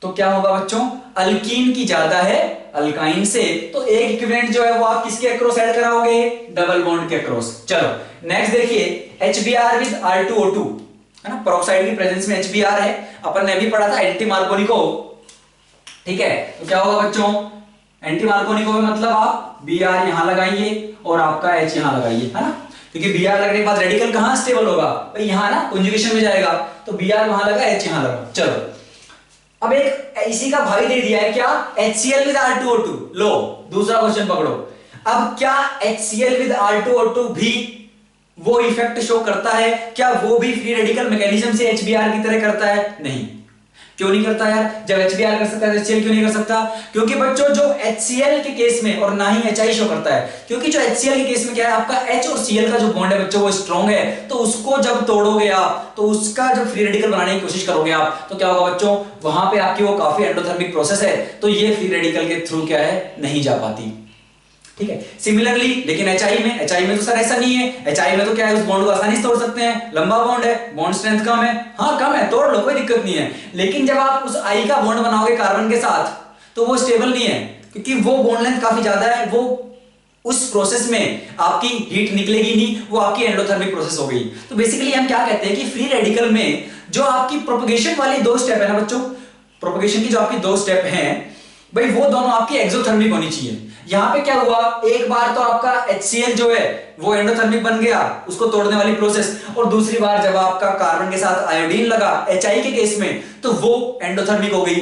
तो क्या होगा बच्चों, अल्कीन की ज्यादा है अल्काइन से, तो एक इक्विवेलेंट जो है वो आप किसके अक्रॉस ऐड कराओगे, डबल बॉन्ड के अक्रॉस। चलो नेक्स्ट देखिए, HBr विद R2O2, है ना, पेरोक्साइड की प्रेजेंस में HBr है, अपन ने भी पढ़ा था एंटी मार्कोनिको, ठीक है। तो क्या होगा बच्चों, एंटी मार्कोनिको में मतलब आप Br यहां लगाइए और आपका H यहां लगाइए, है ना, क्योंकि Br लगने के बाद रेडिकल कहां स्टेबल होगा भाई, यहां ना कंजुगेशन में जाएगा, तो Br वहां लगा, H यहां लगा। चलो अब एक इसी का भाई दे दिया है क्या, HCl विद R2O2, लो दूसरा क्वेश्चन पकड़ो। अब क्या HCl विद R2O2 भी वो इफेक्ट शो करता है, क्या वो भी फ्री रेडिकल मैकेनिज्म से HBr की तरह करता है, नहीं। क्यों नहीं करता यार, जब HBr कर सकता है HCl क्यों नहीं कर सकता, क्योंकि बच्चों जो HCl के केस में, और ना ही HI शो करता है, क्योंकि जो HCl के केस में क्या है, आपका H और Cl का जो बॉन्ड है बच्चों वो स्ट्रॉन्ग है, तो उसको जब तोड़ोगे आप, तो उसका जब फ्री रेडिकल बनाने की कोशिश करोगे आप, तो क्या होगा बच्चों, वहां पे आपकी वो काफी एंडोथर्मिक प्रोसेस है, तो ये फ्री रेडिकल के थ्रू क्या है, नहीं जा पाती, ठीक है। सिमिलरली लेकिन HI में तो सर ऐसा नहीं है, HI में तो क्या है, उस बॉन्ड को आसानी से तोड़ सकते हैं, लंबा बॉन्ड है, बॉन्ड स्ट्रेंथ कम है, हाँ कम है, तोड़ लो कोई दिक्कत नहीं है, लेकिन जब आप उस I का बॉन्ड बनाओगे कार्बन के साथ तो वो स्टेबल नहीं है, क्योंकि वो बॉन्ड लेंथ काफी ज्यादा है, वो उस प्रोसेस में आपकी हीट निकलेगी नहीं, वो आपकी एंडोथर्मिक प्रोसेस हो गई। तो बेसिकली हम क्या कहते हैं कि फ्री रेडिकल में जो आपकी प्रोपगेशन वाली दो स्टेप है ना बच्चों, प्रोपगेशन की जो आपकी दो स्टेप हैं भाई, वो दोनों आपकी एक्सोथर्मिक होनी चाहिए। यहां पे क्या हुआ, एक बार तो आपका HCl जो है वो एंडोथर्मिक बन गया, उसको तोड़ने वाली प्रोसेस, और दूसरी बार जब आपका कार्बन के साथ आयोडीन लगा HI के केस में, तो वो एंडोथर्मिक हो गई।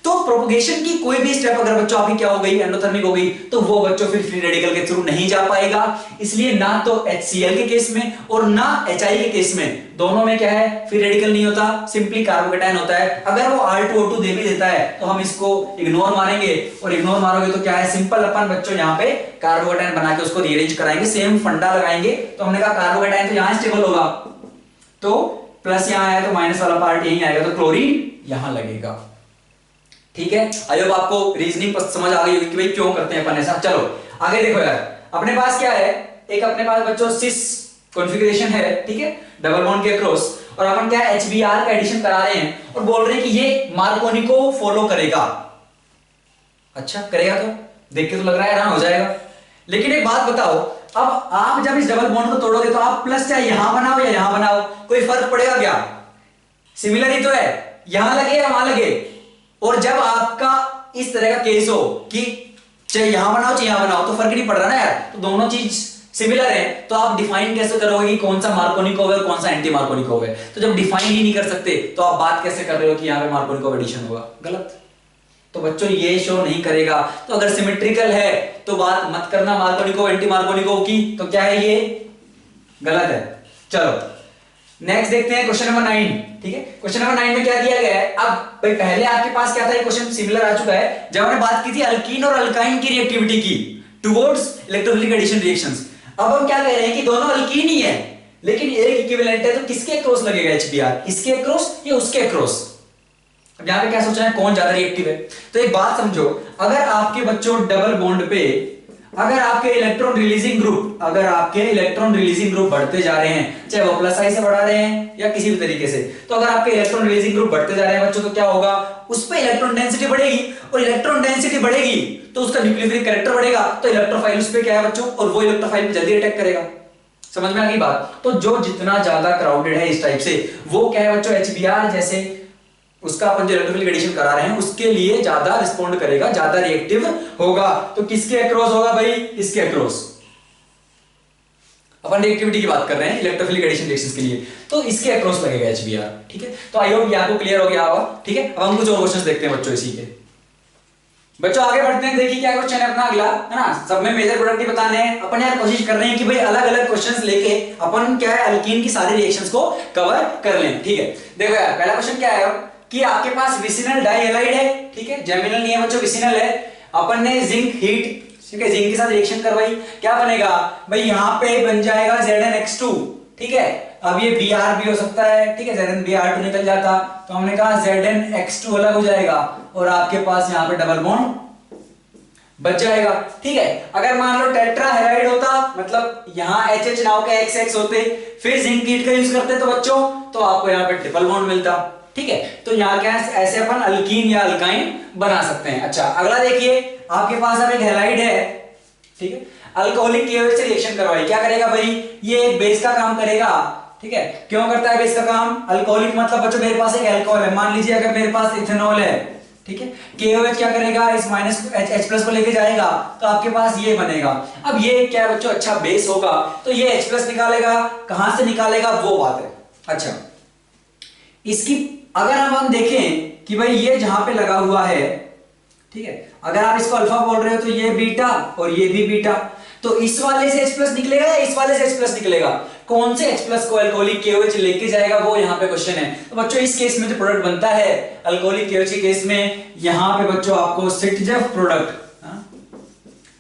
तो प्रोपगेशन की कोई भी स्टेप अगर बच्चों आपकी क्या हो गई, एंडोथर्मिक हो गई, तो वो बच्चों फिर फ्री रेडिकल के थ्रू नहीं जा पाएगा। इसलिए ना तो HCl के केस में और ना HI के केस में, दोनों में क्या है, फ्री रेडिकल नहीं होता, सिंपली कार्बोकेटायन होता है। अगर वो R2O2 दे भी देता है तो हम इसको इग्नोर मारेंगे, और इग्नोर मारोगे तो क्या है, सिंपल अपन बच्चों यहाँ पे कार्बोकेटायन बना के उसको रीअरेंज कराएंगे, सेम फंडा लगाएंगे। तो हमने कहा कार्बोकेटायन तो यहां स्टेबल होगा, तो प्लस यहां आया तो माइनस वाला पार्ट यहीं आएगा, तो क्लोरीन यहां लगेगा, ठीक है। आई होप आपको रीजनिंग समझ आ गई होगी कि भाई क्यों करते हैं अपन ऐसा। चलो आगे देखो यार, अपने पास क्या है, एक अपने पास बच्चों सिस कॉन्फ़िगरेशन है, ठीक है, डबल बॉन्ड के क्रॉस, और अपन क्या HBr का एडिशन करा रहे हैं और बोल रहे हैं कि ये मार्कोनिको फॉलो करेगा। अच्छा करेगा, तो देख के तो लग रहा है हैरान हो जाएगा। लेकिन एक बात बताओ, अब आप जब इस डबल बॉन्ड को तोड़ोगे तो आप प्लस चाहे यहां बनाओ या यहां बनाओ, कोई फर्क पड़ेगा क्या, सिमिलर ही तो है, यहां लगे या वहां लगे। और जब आपका इस तरह का केस हो कि चाहे यहां बनाओ चाहे यहां बनाओ, तो फर्क नहीं पड़ रहा ना यार, तो दोनों चीज सिमिलर है, तो आप डिफाइन कैसे करोगे कि कौन सा मार्कोनिको है और कौन सा एंटी मार्कोनिको है। तो जब डिफाइन ही नहीं कर सकते तो आप बात कैसे कर रहे हो कि यहां पे मार्कोनिको एडिशन होगा, गलत। तो बच्चों ये शो नहीं करेगा। तो अगर सिमेट्रिकल है तो बात मत करना मार्कोनिको एंटी मार्कोनिको की, तो क्या है ये गलत है। चलो नेक्स्ट देखते हैं क्वेश्चन नंबर 9, ठीक है। क्वेश्चन नंबर 9 में क्या दिया गया है, अब भाई पहले आपके पास क्या था, ये क्वेश्चन सिमिलर आ चुका है जब हमने बात की थी अल्कीन और अल्काइन की रिएक्टिविटी की टुवर्ड्स इलेक्ट्रोफिलिक एडिशन रिएक्शंस। अब हम क्या कह रहे हैं कि दोनों अल्कीन ही है, लेकिन एक इक्विवेलेंट है, तो किसके अक्रॉस लगेगा HBr, इसके अक्रॉस या उसके अक्रॉस। अब यहां पे क्या सोचना है, कौन ज्यादा रिएक्टिव है। तो एक बात समझो, अगर आपके बच्चों डबल बॉन्ड पे अगर आपके इलेक्ट्रॉन रिलीजिंग ग्रुप बढ़ते जा रहे हैं, चाहे वो प्लस आई से बढ़ा रहे हैं या किसी भी तरीके से, तो अगर आपके इलेक्ट्रॉन रिलीजिंग ग्रुप बढ़ते जा रहे हैं बच्चों, तो क्या होगा, उस पे इलेक्ट्रॉन डेंसिटी बढ़ेगी, और इलेक्ट्रॉन डेंसिटी बढ़ेगी तो उसका न्यूक्लियोफिलिक कैरेक्टर बढ़ेगा, तो इलेक्ट्रोफाइल उस पे क्या है बच्चों, और वो इलेक्ट्रोफाइल पे जल्दी अटैक करेगा। समझ में आ गई बात। तो जो जितना ज्यादा क्राउडेड है इस टाइप से, वो क्या है बच्चों, HBr जैसे उसका अपन जो इलेक्ट्रोफिलिक एडिशन करा रहे हैं उसके लिए ज्यादा रिस्पॉन्ड करेगा, ज्यादा रिएक्टिव होगा। तो किसके अक्रॉस होगा भाई, इसके अक्रॉस। अपन रिएक्टिविटी की बात कर रहे हैं इलेक्ट्रोफिलिक एडिशन रिएक्शंस के लिए, तो इसके अक्रॉस लगेगा HBr, ठीक है। तो आई होप ये आपको क्लियर हो गया होगा, ठीक है। अब हम कुछ और क्वेश्चंस देखते हैं बच्चों इसी के। बच्चों आगे बढ़ते हैं, देखिए क्या क्वेश्चन है अपना अगला, है ना, सब में मेजर प्रोडक्ट ही बताने हैं। अपन यार कोशिश कर रहे हैं कि भाई अलग अलग क्वेश्चंस लेके अपन क्या है अल्कीन की सारी रिएक्शंस को कवर कर लें, ठीक है। देखो यार पहला क्वेश्चन क्या है कि आपके पास विसिनल डाइहैलाइड है, ठीक है, जेमिनल नहीं है बच्चों, विसिनल है। अपन ने जिंक हीट, ठीक है, जिंक के साथ रिएक्शन करवाई, क्या बनेगा भाई, यहाँ पे बन जाएगा ZnX2, ठीक है। अब ये Br भी हो सकता है, ठीक है, ZnBr2 निकल जाता, तो हमने कहा ZnX2 अलग हो जाएगा और आपके पास यहाँ पे डबल बॉन्ड बच जाएगा, ठीक है। अगर मान लो टेट्राहेड्राइड होता, मतलब यहाँ HH नाव के XX होते, फिर जिंक हीट का यूज करते तो बच्चों, तो आपको यहाँ पे ट्रिपल बॉन्ड मिलता, ठीक है। तो यहाँ क्या है, ऐसे अपन अल्कीन या अल्काइन बना सकते हैं। अच्छा, अगला देखिए, आपके पास अब एक हैलाइड है, ठीक है, अल्कोहलिक KOH से रिएक्शन करवाई, क्या करेगा भाई, ये एक बेस का काम करेगा, ठीक है। क्यों करता है बेस का काम, अल्कोहलिक मतलब बच्चों मेरे पास एक अल्कोहल है, मान लीजिए अगर मेरे पास इथेनॉल है, ठीक है, KOH क्या करेगा, इस माइनस H+ को लेके जाएगा, तो आपके पास ये बनेगा। अब ये क्या है बच्चों, अच्छा बेस होगा, तो ये H+ निकालेगा, कहां से निकालेगा वो बात है। अच्छा, इसकी अगर हम देखें कि भाई ये जहां पे लगा हुआ है, ठीक है, अगर आप इसको अल्फा बोल रहे हो तो ये बीटा और ये भी बीटा, तो इस वाले से H+ निकलेगा या इस वाले से H+ निकलेगा, कौन से H+ को अल्कोहलिक KOH लेके जाएगा वो यहाँ पे क्वेश्चन है। तो बच्चों इस केस में जो प्रोडक्ट बनता है अल्कोहलिक KOH के केस में, यहाँ पे बच्चों आपको सिटजेफ प्रोडक्ट,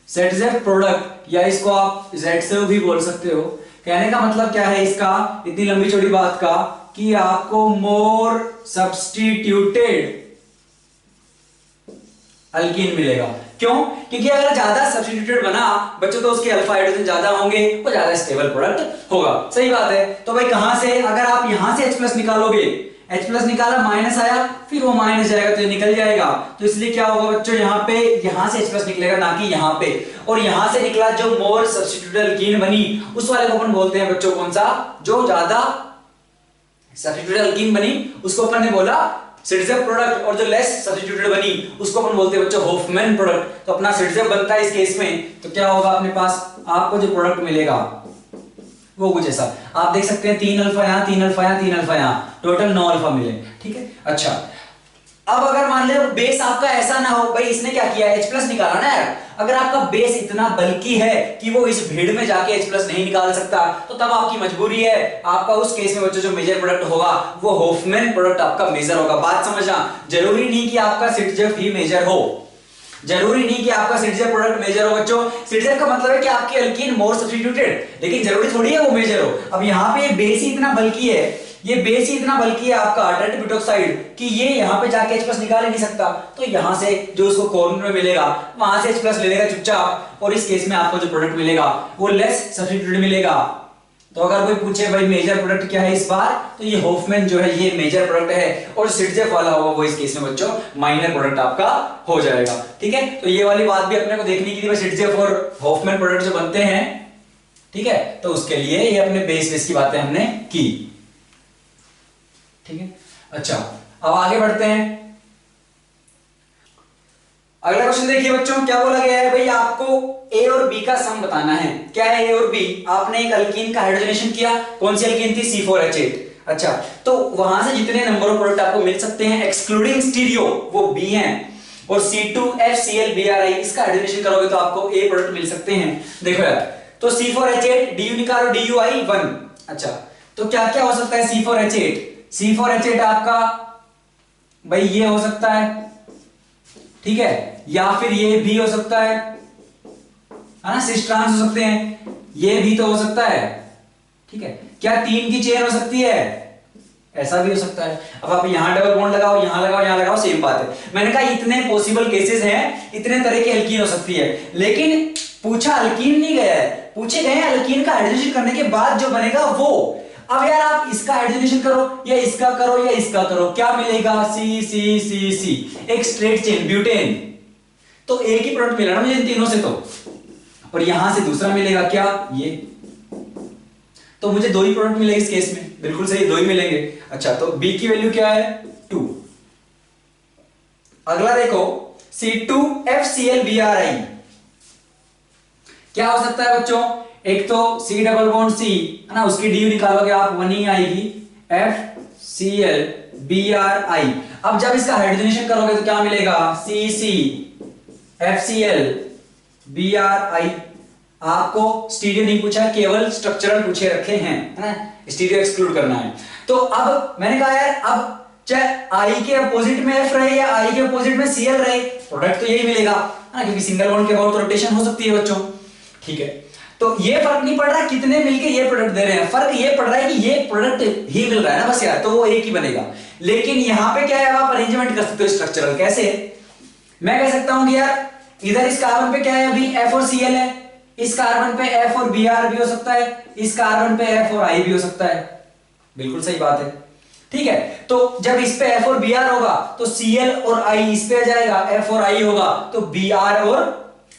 सिटजेफ प्रोडक्ट, या इसको आप ZSEV भी बोल सकते हो। कहने का मतलब क्या है इसका, इतनी लंबी चौड़ी बात का, कि आपको मोर सब्स्टिट्यूटेड अल्कीन मिलेगा। क्यों, क्योंकि अगर ज्यादा सब्स्टिट्यूटेड बना बच्चों तो उसके अल्फा हाइड्रोजन ज्यादा होंगे, वो ज्यादा स्टेबल प्रोडक्ट होगा, सही बात है। तो भाई कहां से, अगर आप यहां से H+ निकालोगे, H+ निकाला, माइनस आया, फिर वो माइनस जाएगा तो ये निकल जाएगा, तो इसलिए क्या होगा बच्चों, यहाँ पे यहां से H+ निकलेगा, ना कि यहाँ पे। और यहां से निकला जो मोर सब्स्टिट्यूटेड अल्कीन बनी, उस वाले को अपन बोलते हैं बच्चों कौन सा, जो ज्यादा सब्स्टिट्यूटेड अल्कीन बनी उसको अपन ने बोला सिटजेफ प्रोडक्ट, और जो लेस सब्स्टिट्यूटेड बनी उसको अपन बोलते हैं बच्चों होफमैन प्रोडक्ट। तो अपना सिटजेफ बनता है इस केस में, तो क्या होगा अपने पास, आपको जो प्रोडक्ट मिलेगा वो कुछ ऐसा, आप देख सकते हैं 3 अल्फा यहाँ, 3 अल्फा यहाँ, 3 अल्फा यहाँ, टोटल 9 अल्फा मिले, ठीक है। अच्छा, अब अगर मान लो बेस आपका ऐसा ना हो, भाई इसने क्या किया, H+ निकाला ना यार, अगर आपका बेस इतना बल्की है कि वो इस भीड़ में जाके H+ नहीं निकाल सकता, तो तब आपकी मजबूरी है, आपका उस केस में बच्चों जो मेजर प्रोडक्ट होगा वो होफमैन प्रोडक्ट आपका मेजर होगा। बात समझना, जरूरी नहीं कि आपका सिटजेफ ही मेजर हो, जरूरी नहीं कि आपका सिटजेफ प्रोडक्ट मेजर हो बच्चों। सिटजेफ का मतलब है कि आपकी अल्कीन मोर सब्स्टिट्यूटेड, लेकिन जरूरी थोड़ी है वो मेजर हो। अब यहाँ पे ये बेस ही इतना बल्की है, ये बेस ही इतना बल्कि है आपका टेट्रा ब्यूटोक्साइड, कि ये यहाँ पे जाके H+ निकाल ही नहीं सकता, तो यहाँ से जो उसको कॉर्नर में मिलेगा वहां से H+ ले लेगा चुपचाप, और इस केस में आपको जो प्रोडक्ट मिलेगा वो लेस सब्स्टिट्यूटेड मिलेगा। तो अगर कोई पूछे भाई मेजर प्रोडक्ट क्या है इस बार, तो ये होफमैन जो है ये मेजर प्रोडक्ट है, और सिटजेफ वाला होगा वो इस केस में बच्चों माइनर प्रोडक्ट आपका हो जाएगा, ठीक है। तो ये वाली बात भी अपने को देखनी की थी, सिटजेफ और होफमैन प्रोडक्ट जो बनते हैं, ठीक है, तो उसके लिए ये अपने बेस की बातें हमने की, ठीक है। अच्छा, अब आगे बढ़ते हैं, अगला क्वेश्चन देखिए बच्चों, क्या बोला गया है भाई, आपको A और B का सम बताना है। क्या है A और B, आपने एक अल्कीन का हाइड्रोजनेशन किया, कौन सी अल्कीन थी, C4H8। अच्छा, तो वहां से जितने नंबर ऑफ प्रोडक्ट आपको मिल सकते हैं एक्सक्लूडिंग स्टीरियो वो B हैं, और C2FClBrI इसका हाइड्रोजनेशन करोगे तो आपको A प्रोडक्ट मिल सकते हैं। देखो यार, तो C4H8 DU निकालो, DUI 1। अच्छा, तो क्या क्या हो सकता है C4H8, C4H8 आपका भाई ये हो सकता है, ठीक है, या फिर ये भी हो सकता है ना, सिस ट्रांस हो सकते हैं, ये भी तो हो सकता है, ठीक है। क्या 3 की चेन हो सकती है, ऐसा भी हो सकता है। अब आप यहां डबल बॉन्ड लगाओ, यहां लगाओ, यहां लगाओ, सेम बात है। मैंने कहा इतने पॉसिबल केसेस हैं, इतने तरह की अल्कीन हो सकती है, लेकिन पूछा अल्कीन नहीं गया है, पूछे गए अल्कीन का हाइड्रोजनेशन करने के बाद जो बनेगा वो। अब यार आप इसका हाइड्रोजनेशन करो या इसका करो या इसका करो, क्या मिलेगा, सी सी सी सी, एक स्ट्रेट चेन ब्यूटेन, तो एक ही प्रोडक्ट मिला ना मुझे इन तीनों से, तो और यहां से दूसरा मिलेगा क्या, ये, तो मुझे 2 ही प्रोडक्ट मिलेंगे इस केस में, बिल्कुल सही 2 ही मिलेंगे। अच्छा, तो B की वैल्यू क्या है, 2। अगला देखो C2FClBrI, क्या हो सकता है बच्चों, एक तो C डबल बॉन्ड C है ना, उसकी DU निकालोगे आप 1 ही आएगी, FClBrI। अब जब इसका हाइड्रोजनेशन करोगे तो क्या मिलेगा, CCFClBrI। आपको स्टीरियो नहीं पूछा, केवल स्ट्रक्चरल पूछे रखे हैं, है ना, स्टीरियो एक्सक्लूड करना है। तो अब मैंने कहा यार, अब चाहे I के अपोजिट में F रहे या I के अपोजिट में Cl रहे, प्रोडक्ट तो यही मिलेगा, है ना, क्योंकि सिंगल बॉन्ड के अबाउट तो रोटेशन हो सकती है बच्चों। ठीक है, तो ये फर्क नहीं पड़ रहा कितने मिलके ये प्रोडक्ट दे रहे हैं, फर्क ये पड़ रहा है कि ये प्रोडक्ट ही मिल रहा है ना बस यार, तो वो एक ही बनेगा। लेकिन यहां पे क्या है, आप अरेंजमेंट कर सकते हो स्ट्रक्चरल। कैसे? मैं कह सकता हूं कि यार इधर इस कार्बन पे क्या है, अभी F और Cl है, इस कार्बन पे F और Br भी हो सकता है, इस कार्बन पे F और I भी हो सकता है। बिल्कुल सही बात है। ठीक है, तो जब इस पे F और Br होगा तो Cl और I इस पे आ जाएगा, F और I होगा तो Br और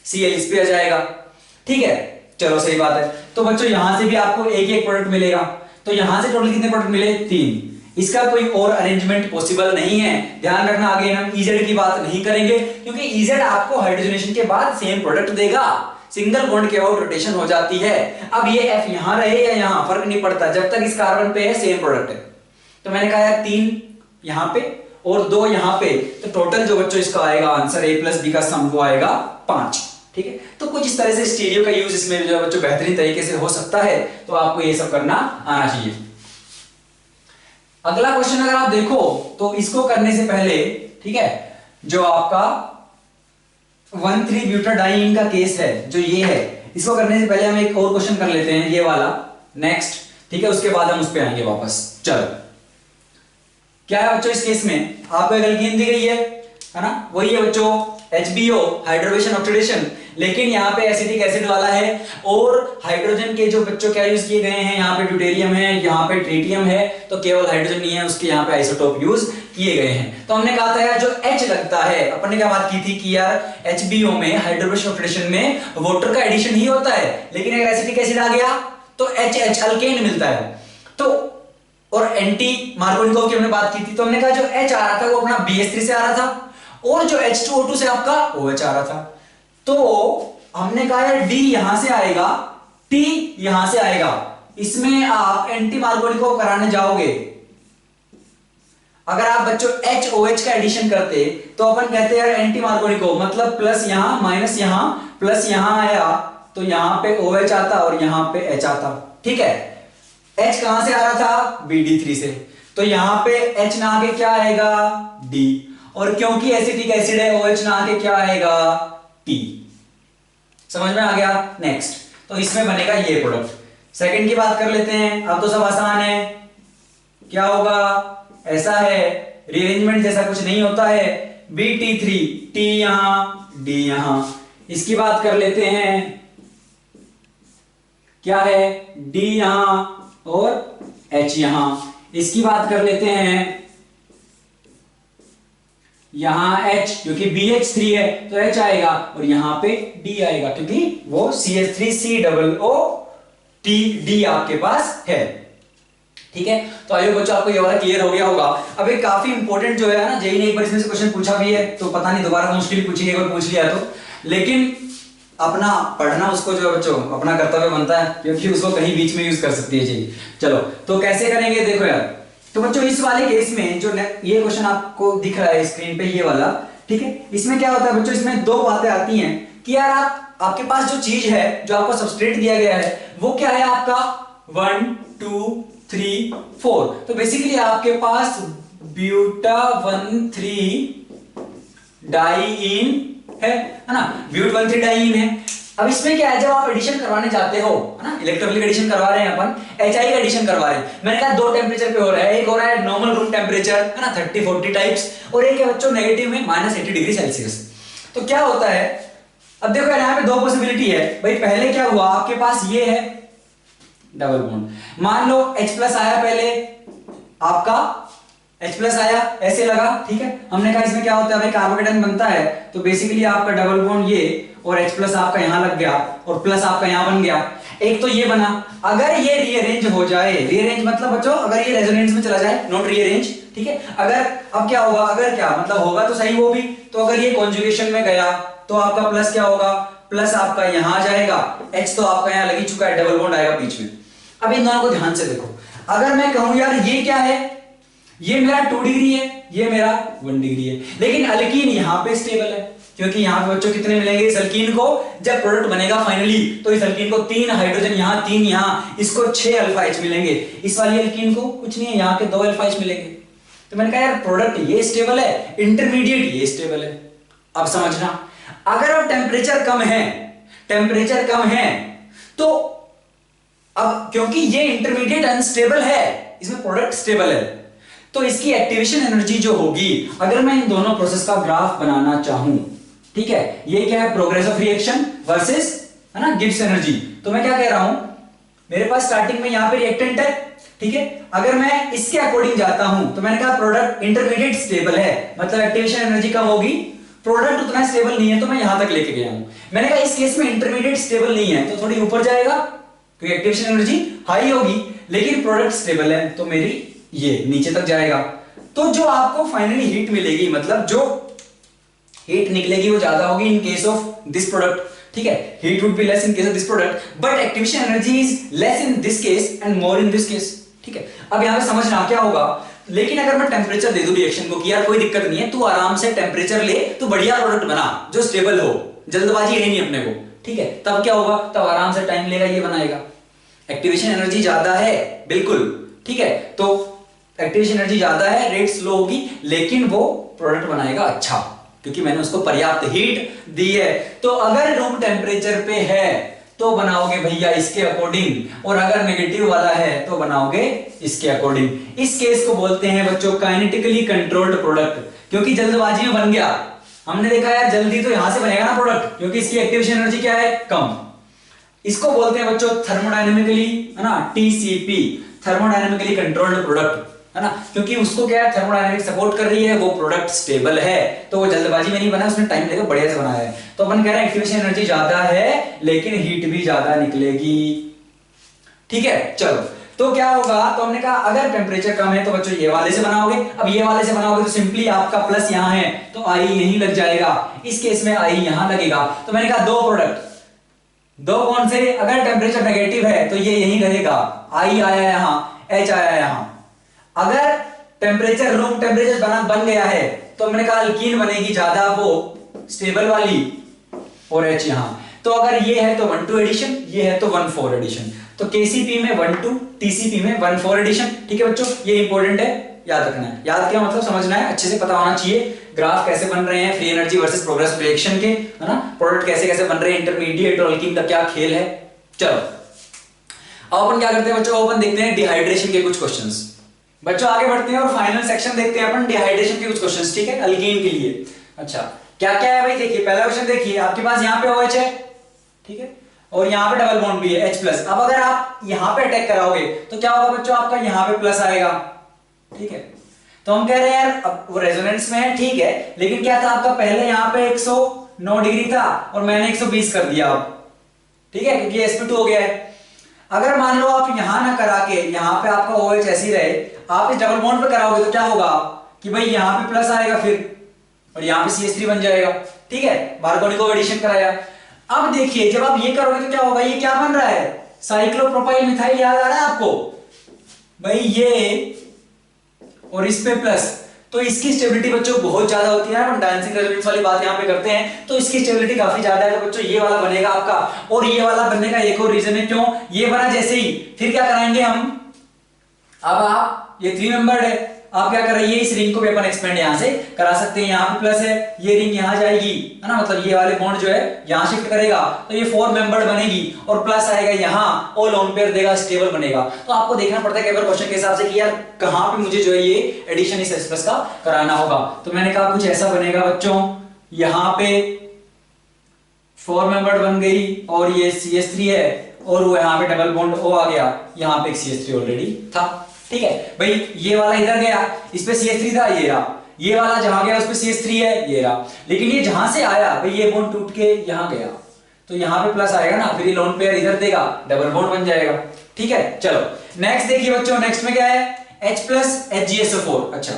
Cl इस पे आ जाएगा। ठीक है, चलो सही बात है। तो बच्चों यहां से भी आपको एक एक प्रोडक्ट मिलेगा, तो यहां से टोटल कितने प्रोडक्ट मिले? 3। इसका कोई और अरेंजमेंट पॉसिबल नहीं है। ध्यान रखना, आगे हम EZ की बात नहीं करेंगे, क्योंकि EZ आपको हाइड्रोजनेशन के बाद सेम प्रोडक्ट देगा, सिंगल बॉन्ड के आउट रोटेशन हो जाती है। अब ये F यहां रहे या यहां, फर्क नहीं पड़ता, जब तक इस कार्बन पे है सेम प्रोडक्ट है। तो मैंने कहा यार 3 यहां पे और 2 यहां पे, तो टोटल जो बच्चों इसका आएगा आंसर A + B का सम वो आएगा 5। ठीक है, तो कुछ इस तरह से स्टीरियो का यूज इसमें जो बच्चों बेहतरीन तरीके से हो सकता है, तो आपको ये सब करना आना चाहिए। अगला क्वेश्चन अगर आप देखो तो इसको करने से पहले, ठीक है, जो आपका 1,3-ब्यूटाडाइईन का केस है जो ये है, इसको करने से पहले हम एक और क्वेश्चन कर लेते हैं, ये वाला नेक्स्ट। ठीक है, उसके बाद हम उस पे आएंगे वापस। चलो, क्या है बच्चों इस केस में, आपको एक एल्कीन दी गई है ना, वही है बच्चों HBO, हाइड्रोवेशन ऑक्सीडेशन, लेकिन यहाँ पे एसिटिक एसिड वाला है, और हाइड्रोजन के जो बच्चों क्या यूज किए गए हैं, यहाँ पे ड्यूटेरियम है, यहाँ पे ट्रिटियम है, तो केवल हाइड्रोजन नहीं है, उसके यहाँ पे आइसोटोप यूज किए गए हैं। तो हमने कहा था यार जो H लगता है, अपन ने क्या बात की थी कि यार HBO में, हाइड्रोवेशन ऑक्सीडेशन में वाटर का एडिशन ही होता है, लेकिन अगर एसिटिक एसिड आ गया तो HH अल्केन मिलता है। तो और एंटी मार्कोनिकोव की हमने बात की थी, तो हमने कहा जो H आ रहा था वो अपना BH3 से आ रहा था, और जो H2O2 से आपका OH आ रहा था। तो हमने कहा यार D यहां से आएगा, T यहां से आएगा, इसमें आप एंटी मार्कोनिकोव कराने जाओगे, अगर आप बच्चों HOH का एडिशन करते तो अपन कहते यार एंटी मार्कोनिकोव मतलब प्लस यहां माइनस यहां प्लस यहां आया, तो यहां पे OH आता और यहां पे H आता। ठीक है, H कहां से आ रहा था? BD3 से, तो यहां पे H ना आके क्या आएगा? D, और क्योंकि एसिटिक एसिड है OH ना आके क्या आएगा? T। समझ में आ गया? नेक्स्ट, तो इसमें बनेगा ये प्रोडक्ट। सेकंड की बात कर लेते हैं, अब तो सब आसान है। क्या होगा? ऐसा है, रीअरेंजमेंट जैसा कुछ नहीं होता है, BT3, T यहां D यहां। इसकी बात कर लेते हैं, क्या है? D यहां और H यहां। इसकी बात कर लेते हैं, यहां H क्योंकि BH3 है तो H आएगा, और यहां पे D आएगा क्योंकि वो CH3COOTD आपके पास है। ठीक है, तो आइए बच्चों आपको ये वाला क्लियर हो गया होगा। अब एक काफी इंपॉर्टेंट जो है ना, जेई ने एक बार इसमें से क्वेश्चन पूछा भी है, तो पता नहीं दोबारा मुश्किल पूछेगी, एक बार पूछ लिया तो, लेकिन अपना पढ़ना उसको जो है बच्चों अपना कर्तव्य बनता है, क्योंकि उसको कहीं बीच में यूज कर सकती है जी। चलो, तो कैसे करेंगे देखो यार, तो बच्चों इस वाले केस में जो ये क्वेश्चन आपको दिख रहा है स्क्रीन पे, ये वाला, ठीक है, इसमें क्या होता है बच्चों, इसमें दो बातें आती हैं कि यार आपके पास जो चीज है, जो आपको सबस्ट्रेट दिया गया है, वो क्या है आपका 1 2 3 4, तो बेसिकली आपके पास ब्यूटा 1,3 डाइईन है ना, ब्यूट 1,3 डाइईन है। अब इसमें क्या है, जब आप एडिशन करवाने जाते हो, है ना, इलेक्ट्रोफिलिक एडिशन करवा रहे हैं अपन, HI का एडिशन करवा रहे हैं, मैंने कहा दो टेम्परेचर पे हो रहा है, एक हो रहा है नॉर्मल रूम टेम्परेचर, है ना, 30-40 टाइप्स, और एक है बच्चों नेगेटिव में -80 डिग्री सेल्सियस। तो क्या होता है, अब देखो यहाँ पे दो पॉसिबिलिटी है भाई, पहले क्या हुआ, आपके पास ये है डबल बॉन्ड, मान लो H+ आया, पहले आपका H+ आया, ऐसे लगा, ठीक है, हमने कहा इसमें क्या होता है भाई, कार्बोकेटायन बनता है, तो बेसिकली आपका डबल बॉन्ड ये, और H+ आपका यहां लग गया, और प्लस आपका यहां बन गया, एक तो ये बना। अगर ये रीअरेंज हो जाए, रीअरेंज मतलब बच्चों अगर ये रेजोनेंस में चला जाए, नॉट रीअरेंज, ठीक है, अगर अब क्या होगा, अगर क्या मतलब होगा तो सही वो भी, तो अगर ये कॉन्जुगेशन में गया तो आपका प्लस क्या होगा, प्लस आपका यहां आ जाएगा, H तो आपका यहां लग ही चुका है, डबल बॉन्ड आएगा बीच में। अब इन दोनों को ध्यान से देखो, अगर मैं कहूं यार ये क्या है, ये मेरा 2 डिग्री है, ये मेरा 1 डिग्री है, लेकिन अल्कीन यहां पे स्टेबल है, क्योंकि यहां पे बच्चों कितने मिलेंगे इस अल्कीन को, जब प्रोडक्ट बनेगा फाइनली, तो इस अल्कीन को 3 हाइड्रोजन यहां 3 यहां, इसको 6 अल्फा H मिलेंगे, इस वाली अल्कीन को कुछ नहीं है, यहां के 2 अल्फा H मिलेंगे। तो मैंने कहा यार प्रोडक्ट ये स्टेबल है, इंटरमीडिएट ये स्टेबल है। अब समझना, अगर अब टेम्परेचर कम है तो अब क्योंकि ये इंटरमीडिएट अनस्टेबल है, इसमें प्रोडक्ट स्टेबल है, तो इसकी एक्टिवेशन एनर्जी जो होगी, अगर मैं इन दोनों प्रोसेस का ग्राफ बनाना चाहूं, ठीक है, ये क्या है, प्रोग्रेस ऑफ रिएक्शन वर्सेस, है ना, गिब्स एनर्जी। तो मैं क्या कह रहा हूं, मेरे पास स्टार्टिंग में यहां पे रिएक्टेंट है, ठीक है, अगर मैं इसके अकॉर्डिंग जाता हूं तो मैंने कहा प्रोडक्ट इंटरमीडिएट स्टेबल है, मतलब एक्टिवेशन एनर्जी कम होगी, प्रोडक्ट उतना स्टेबल नहीं है, तो मैं यहां तक लेके गया हूं। मैंने कहा इस केस में इंटरमीडिएट स्टेबल नहीं है तो थोड़ी ऊपर जाएगा क्योंकि एक्टिवेशन एनर्जी हाई होगी, लेकिन प्रोडक्ट स्टेबल है तो मेरी ये नीचे तक जाएगा। तो जो आपको फाइनली हीट मिलेगी, मतलब जो हीट निकलेगी वो ज्यादा होगी in case of this product, ठीक है, heat would be less in case of this product, but activation energy is less in this case and more in this case, ठीक है। अब यहां पे समझना क्या होगा, लेकिन अगर मैं टेम्परेचर दे दूं रिएक्शन को कि यार कोई दिक्कत नहीं है, तू आराम से टेम्परेचर ले, तू बढ़िया प्रोडक्ट बना जो स्टेबल हो, जल्दबाजी है नहीं अपने को, ठीक है, तब क्या होगा, तब आराम से टाइम लेगा, ये बनाएगा। एक्टिवेशन एनर्जी ज्यादा है, बिल्कुल, ठीक है, तो एक्टिवेशन एनर्जी ज्यादा है, रेट स्लो होगी, लेकिन वो प्रोडक्ट बनाएगा अच्छा, क्योंकि मैंने उसको पर्याप्त हीट दी है। तो अगर रूम टेम्परेचर पे है तो बनाओगे भैया इसके अकॉर्डिंग, और अगर नेगेटिव वाला है तो बनाओगे इसके अकॉर्डिंग। इस केस को बोलते हैं बच्चों काइनेटिकली कंट्रोल्ड प्रोडक्ट, क्योंकि जल्दबाजी में बन गया। हमने देखा यार जल्दी तो यहां से बनेगा ना प्रोडक्ट, क्योंकि इसकी एक्टिवेशन एनर्जी क्या है, कम। इसको बोलते हैं बच्चों थर्मोडायनेमिकली, है ना, टीसीपी, थर्मोडायनेमिकली कंट्रोल्ड प्रोडक्ट, है ना, क्योंकि उसको क्या है, थर्मोडायनेमिक सपोर्ट कर रही है, वो प्रोडक्ट स्टेबल है, तो वो जल्दबाजी में नहीं बना, उसने टाइम लेकर बढ़िया से बनाया है। तो अपन कह रहे हैं एक्टिवेशन एनर्जी ज्यादा है लेकिन हीट भी ज्यादा निकलेगी, ठीक है। चलो, तो क्या होगा, तो हमने कहा अगर टेम्परेचर कम है तो बच्चों ये वाले से बनाओगे। अब ये वाले से बनाओगे तो सिंपली आपका प्लस यहां है तो आई यहीं लग जाएगा, इस केस में आई यहां लगेगा। तो मैंने कहा दो प्रोडक्ट, दो कौन से, अगर टेम्परेचर नेगेटिव है तो ये यहीं रहेगा, आई आया यहां, एच आया यहां। अगर टेम्परेचर रूम टेम्परेचर बन गया है तो मैंने कहा अल्कीन बनेगी ज्यादा, वो स्टेबल वाली, और एच यहां। तो अगर ये है तो 1,2 एडिशन, ये है तो 1,4 एडिशन। तो केसीपी में 1,2, टीसीपी में 1,4 एडिशन, ठीक है बच्चों, ये इंपॉर्टेंट है, याद रखना है। याद क्या मतलब समझना है, अच्छे से पता होना चाहिए ग्राफ कैसे बन रहे हैं, free energy versus progress reaction के, है ना, प्रोडक्ट कैसे कैसे बन रहे हैं, इंटरमीडिएट और अल्कीन का क्या खेल है। चलो अब अपन क्या करते हैं बच्चों, अपन देखते हैं डिहाइड्रेशन के कुछ क्वेश्चंस। बच्चों आगे बढ़ते हैं और फाइनल सेक्शन देखते हैं अपन डिहाइड्रेशन के कुछ क्वेश्चंस, ठीक है, अल्कीन के लिए। अच्छा क्या क्या है भाई, देखिए पहला क्वेश्चन देखिए, आपके पास यहाँ पे OH है, ठीक है, और यहाँ पे डबल बॉन्ड भी है H+। अब अगर आप यहाँ पे अटैक कराओगे तो क्या होगा बच्चों, आपका यहाँ पे प्लस आएगा, ठीक है। तो हम कह रहे हैं यार अब वो रेजोनेंस में है, ठीक है, लेकिन क्या था आपका पहले यहाँ पे 109 डिग्री था और मैंने 120 कर दिया अब, ठीक है, क्योंकि sp2 हो गया है। अगर मान लो आप यहां ना करा के यहाँ पे आपका OH ऐसी रहे, आप इस डबल बॉन्ड पे कराओगे तो क्या होगा कि भाई यहाँ पे प्लस आएगा फिर, और यहाँ पे CH3 बन जाएगा, ठीक है, मार्कोनिको एडिशन कराया। अब देखिए जब आप ये करोगे तो क्या होगा, ये क्या बन रहा है, साइक्लोप्रोपाइल मिथाइल, याद आ रहा है आपको भाई, ये और इस पे प्लस, तो इसकी स्टेबिलिटी बच्चों बहुत ज्यादा होती है। हम डांसिंग रेजोनेंस वाली बात यहाँ पे करते हैं, तो इसकी स्टेबिलिटी काफी ज्यादा है, तो बच्चों ये वाला बनेगा आपका। और ये वाला बनने का एक और रीजन है, क्यों, ये बना जैसे ही फिर क्या कराएंगे हम, अब आप ये 3 मेंबर्ड है, आप क्या कर रहे हैं, इस रिंग को भी अपन एक्सपेंड यहां से करा सकते हैं, यहां पे प्लस है, ये रिंग यहां जाएगी, है ना, मतलब ये वाले बॉन्ड जो है यहां शिफ्ट करेगा तो ये 4 मेंबर्ड बनेगी, और प्लस आएगा यहां और लोन पेयर देगा, स्टेबल बनेगा। तो आपको देखना पड़ता है कई बार क्वेश्चन के हिसाब से कि यार कहां पे मुझे जो है ये एडिशन इस H+ का कराना होगा। तो मैंने कहा कुछ ऐसा बनेगा बच्चों, यहां पे 4 मेंबर्ड बन गई और ये CH3 है, और वो यहाँ पे डबल बॉन्ड O आ गया, यहाँ पे एक CH3 ऑलरेडी था, ठीक है भाई। ये वाला इधर गया, इस पे CH3 था, ये रहा, ये वाला जहां गया उस पे CH3 है, ये रहा, लेकिन ये जहां से आया भाई ये बॉन्ड टूट के यहां गया, तो यहां पे प्लस आएगा ना, फिर ये लोन पेयर इधर देगा, डबल बॉन्ड बन जाएगा, ठीक है। चलो नेक्स्ट देखिए बच्चों, नेक्स्ट में क्या है, H+ HgSO4। अच्छा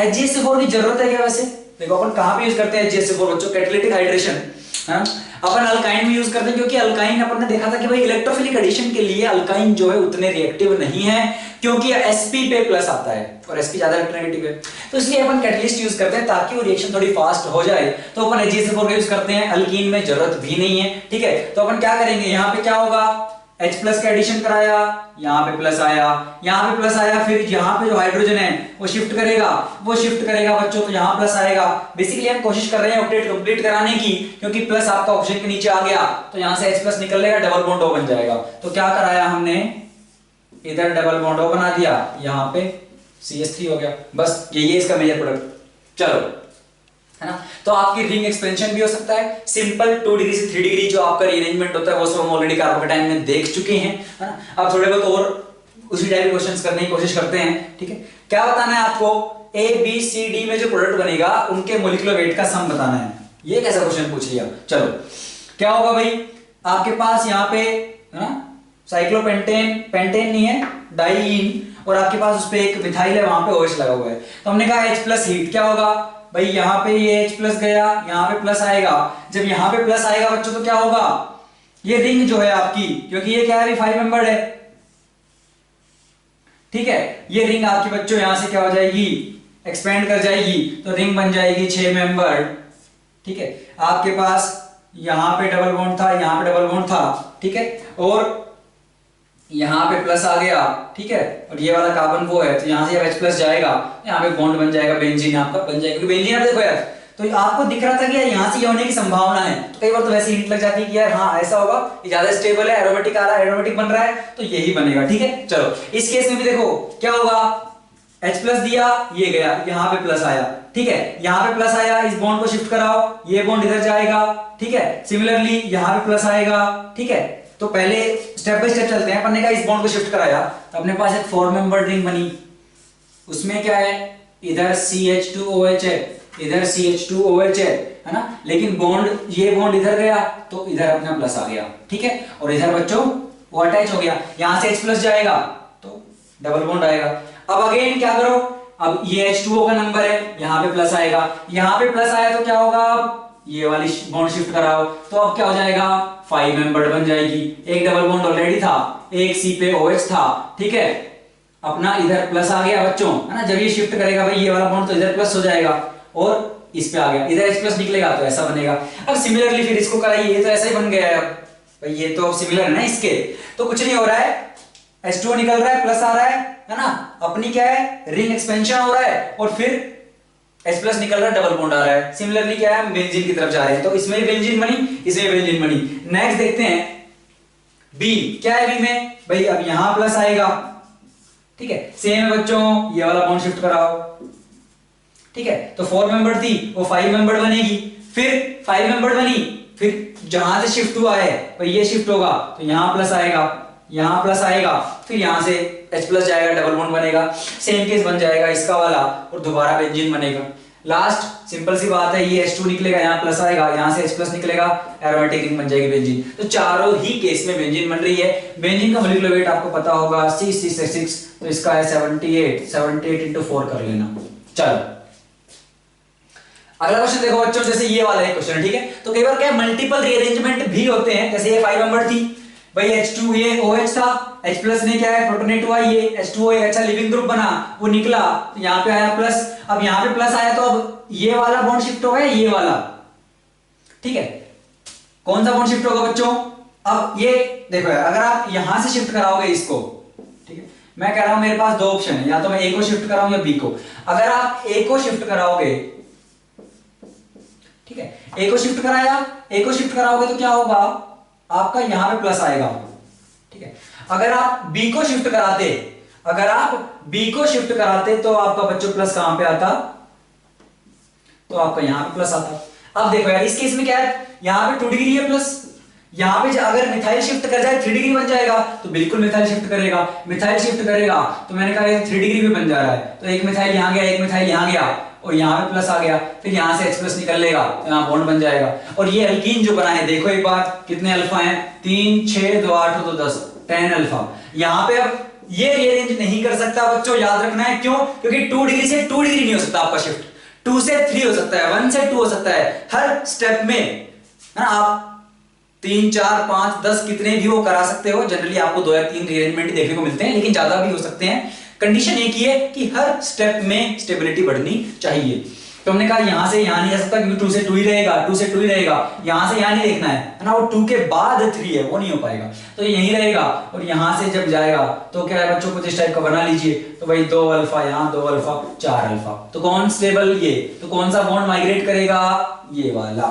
HgSO4 की जरूरत है क्या वैसे, देखो अपन कहां पे यूज करते हैं HgSO4 बच्चों, कैटालिटिक हाइड्रेशन, हाँ अपन अल्काइन में यूज करते हैं, क्योंकि अल्काइन अपन ने देखा था कि भाई इलेक्ट्रोफिलिक एडिशन के लिए अल्काइन जो है उतने रिएक्टिव नहीं है, क्योंकि sp पे प्लस आता है और sp ज्यादा इलेक्ट्रोनेगेटिव है, तो इसलिए अपन कैटलिस्ट यूज करते हैं ताकि वो रिएक्शन थोड़ी फास्ट हो जाए। तो अपन HgSO4 यूज करते हैं, अल्कीन में जरूरत भी नहीं है, ठीक है। तो अपन क्या करेंगे, यहाँ पे क्या होगा, H प्लस का एडिशन कराया, यहाँ पे प्लस आया, यहाँ पे प्लस आया, फिर यहाँ पे जो हाइड्रोजन है वो शिफ्ट करेगा बच्चों, तो यहाँ प्लस आएगा। बेसिकली हम कोशिश कर रहे हैं ऑक्टेट कंप्लीट कराने की, क्योंकि प्लस आपका ऑप्शन के नीचे आ गया तो यहाँ से H प्लस निकलेगा, डबल बॉन्ड O बन जाएगा। तो क्या कराया हमने, इधर डबल बॉन्ड O बना दिया, यहाँ पे CH3 हो गया। बस यही है इसका मेजर प्रोडक्ट। चलो, है ना। तो आपकी रिंग एक्सपेंशन भी हो सकता है सिंपल 2 डिग्री से 3 डिग्री, जो आपका रीअरेंजमेंट होता है वो सब हम ऑलरेडी कार्बोकेटाइन में देख चुके हैं, है ना। अब थोड़े बहुत और उसी टाइप के क्वेश्चंस करने की कोशिश करते हैं, ठीक है। क्या बताना है आपको, A B C D में जो प्रोडक्ट बनेगा उनके मोलिकुलर वेट का सम बताना है। ये कैसा क्वेश्चन पूछ लिया। चलो, क्या होगा भाई, आपके पास यहाँ पे, है ना, साइक्लोपेंटेन, पेंटेन नहीं है, डाइईन, और आपके पास उस पे एक मिथाइल है, वहां पे OH लगा हुआ है। तो हमने कहा H प्लस हीट, क्या होगा भाई, यहाँ पे ये H प्लस गया, यहाँ पे प्लस आएगा। जब यहाँ पे प्लस आएगा बच्चों तो क्या होगा, ये रिंग जो है आपकी, क्योंकि ये क्या है, 5 मेंबर्ड है, ठीक है, ये रिंग आपकी बच्चों यहां से क्या हो जाएगी, एक्सपेंड कर जाएगी, तो रिंग बन जाएगी 6 मेंबर्ड, ठीक है। आपके पास यहां पे डबल बॉन्ड था, यहां पे डबल बॉन्ड था, ठीक है, और यहां पे प्लस आ गया, ठीक है, और ये वाला कार्बन वो है, तो यहां से H प्लस जाएगा, यहाँ पे बॉन्ड बन जाएगा, बेंजीन आपका बन जाएगा। क्योंकि बेंजीन आप देखो यार, तो आपको दिख रहा था कि यार यहाँ से ये होने की संभावना है, तो कई बार तो वैसे हिंट लग जाती है कि यार हाँ ऐसा होगा, ये ज्यादा स्टेबल है, एरोमेटिक आ रहा है, एरोमेटिक बन रहा है, तो यही बनेगा, ठीक है। चलो, इस केस में भी देखो क्या होगा, H प्लस दिया, ये गया, यहाँ पे प्लस आया, ठीक है, यहाँ पे प्लस आया, इस बॉन्ड को शिफ्ट कराओ, ये बॉन्ड इधर जाएगा, ठीक है, सिमिलरली यहाँ पे प्लस आएगा, ठीक है। तो पहले स्टेप बाय स्टेप चलते हैं। अपन ने कहा इस बॉन्ड को शिफ्ट कराया, तो अपने पास एक 4 मेंबर्ड रिंग बनी, उसमें क्या है, इधर CH2OH है, इधर CH2OH है ना, लेकिन बॉन्ड, ये बॉन्ड इधर गया तो इधर अपना प्लस आ गया, ठीक है, और इधर बच्चों वो अटैच हो गया, यहां से H प्लस जाएगा तो डबल बॉन्ड आएगा। अब अगेन क्या करो, अब ये H2O का नंबर है, यहां पे प्लस आएगा, यहां पे प्लस आया तो क्या होगा, ये वाली बॉन्ड शिफ्ट कराओ, तो अब क्या हो जाएगा, 5 मेंबर्ड बन जाएगी। एक डबल बॉन्ड ऑलरेडी था, एक C पे OH था, ठीक है, अपना इधर प्लस आ गया बच्चों, है ना। जब ये शिफ्ट करेगा भाई ये वाला बॉन्ड तो इधर प्लस हो जाएगा, और इस पे आ गया, इधर H प्लस निकलेगा तो ऐसा बनेगा। अब सिमिलरली फिर इसको कराइए, ये तो ऐसा ही बन गया है, अब भाई ये तो सिमिलर है ना इसके, तो कुछ नहीं हो रहा है, H2O निकल रहा है, प्लस आ रहा है ना, अपनी क्या है, रिंग एक्सपेंशन हो रहा है, और फिर H प्लस निकल रहा है, डबल बॉन्ड आ रहा है। सिमिलरली क्या है, बेंजीन की तरफ जा रहे हैं, तो इसमें भी बेंजीन बनी, इसमें भी बेंजीन बनी। नेक्स्ट देखते हैं B, क्या है B में भाई, अब यहां प्लस आएगा, ठीक है, सेम है बच्चों, ये वाला बॉन्ड शिफ्ट कराओ, ठीक है, तो 4 मेंबर थी वो 5 मेंबर बनेगी, फिर 5 मेंबर बनी, फिर जहां से शिफ्ट हुआ है भाई ये शिफ्ट होगा, तो यहां प्लस आएगा, यहां प्लस आएगा, फिर यहां से H प्लस जाएगा, डबल बॉन्ड बनेगा, सेम केस बन जाएगा इसका वाला, और दोबारा बेंजीन बनेगा। लास्ट सिंपल सी बात है, ये H2 निकलेगा, यहाँ प्लस आएगा, यहाँ से H प्लस निकलेगा, एरोमेटिक रिंग बन जाएगी बेंजीन। तो चारों ही केस में बेंजीन बन रही है। बेंजीन का मोलिकुलर वेट आपको पता होगा C6, तो इसका है 78 इंटू 4 कर लेना। चलो अगला क्वेश्चन देखो बच्चों, जैसे ये वाला है क्वेश्चन, ठीक है, तो कई बार क्या मल्टीपल रीअरेंजमेंट भी होते हैं, जैसे ये 5 मेंबर थी भाई, H2 ये OH था, H प्लस ने क्या है प्रोटोनेट हुआ, ये H2O अच्छा लिविंग ग्रुप बना, वो निकला, तो यहाँ पे आया प्लस, अब यहाँ पे प्लस आया तो अब ये वाला बॉन्ड शिफ्ट होगा, ये वाला, ठीक है, कौन सा बॉन्ड शिफ्ट होगा बच्चों, अब ये देखो यार, अगर आप यहां से शिफ्ट कराओगे इसको, ठीक है, मैं कह रहा हूं मेरे पास दो ऑप्शन है, या तो मैं A को शिफ्ट कराऊं या B को। अगर आप A को शिफ्ट कराओगे, ठीक है, A को शिफ्ट कराया, A को शिफ्ट कराओगे तो क्या होगा, आपका यहां पे प्लस आएगा, ठीक है। अगर आप B को शिफ्ट कराते, अगर आप B को शिफ्ट कराते तो आपका बच्चों प्लस कहां पे आता, तो आपका यहां पे प्लस आता। अब देखो यार इस केस में क्या है, यहां पे 2 डिग्री है प्लस, यहां पे अगर मिथाइल शिफ्ट कर जाए 3 डिग्री बन जाएगा, तो बिल्कुल मिथाइल शिफ्ट करेगा, मिथाइल शिफ्ट करेगा तो मैंने कहा 3 डिग्री भी बन जा रहा है, तो एक मिथाइल यहां गया, एक मिथाइल यहां गया, और यहाँ पे प्लस आ गया, फिर यहाँ से H प्लस निकल लेगा, यहाँ बॉन्ड बन जाएगा। और ये एल्कीन जो बना है, देखो एक बार कितने अल्फा हैं, 3 6 2 8 2 10 10 अल्फा। यहाँ पे अब ये रीअरेंज नहीं कर सकता बच्चों, याद रखना है, क्यों, क्योंकि 2 डिग्री से 2 डिग्री नहीं हो सकता आपका शिफ्ट, 2 से 3 हो सकता है, 1 से 2 हो सकता है, हर स्टेप में, है ना। आप 3 4 5 10 कितने भी वो करा सकते हो, जनरली आपको 2 या 3 रीअरेंजमेंट देखने को मिलते हैं, लेकिन ज्यादा भी हो सकते हैं। कंडीशन एक ही है कि हर स्टेप में स्टेबिलिटी बढ़नी चाहिए। तो हमने कहा यहां से यहां नहीं जा सकता क्योंकि 2 से 2 ही रहेगा, 2 से 2 ही रहेगा, यहां से यहां नहीं देखना है ना, वो 2 के बाद 3 है वो नहीं हो पाएगा, तो यही रहेगा। और यहां से जब जाएगा तो क्या है बच्चों, कुछ इस टाइप का बना लीजिए, तो भाई 2 अल्फा यहां, 2 अल्फा 4 अल्फा, तो कौन स्टेबल ये, तो कौन सा बॉन्ड माइग्रेट करेगा, ये वाला।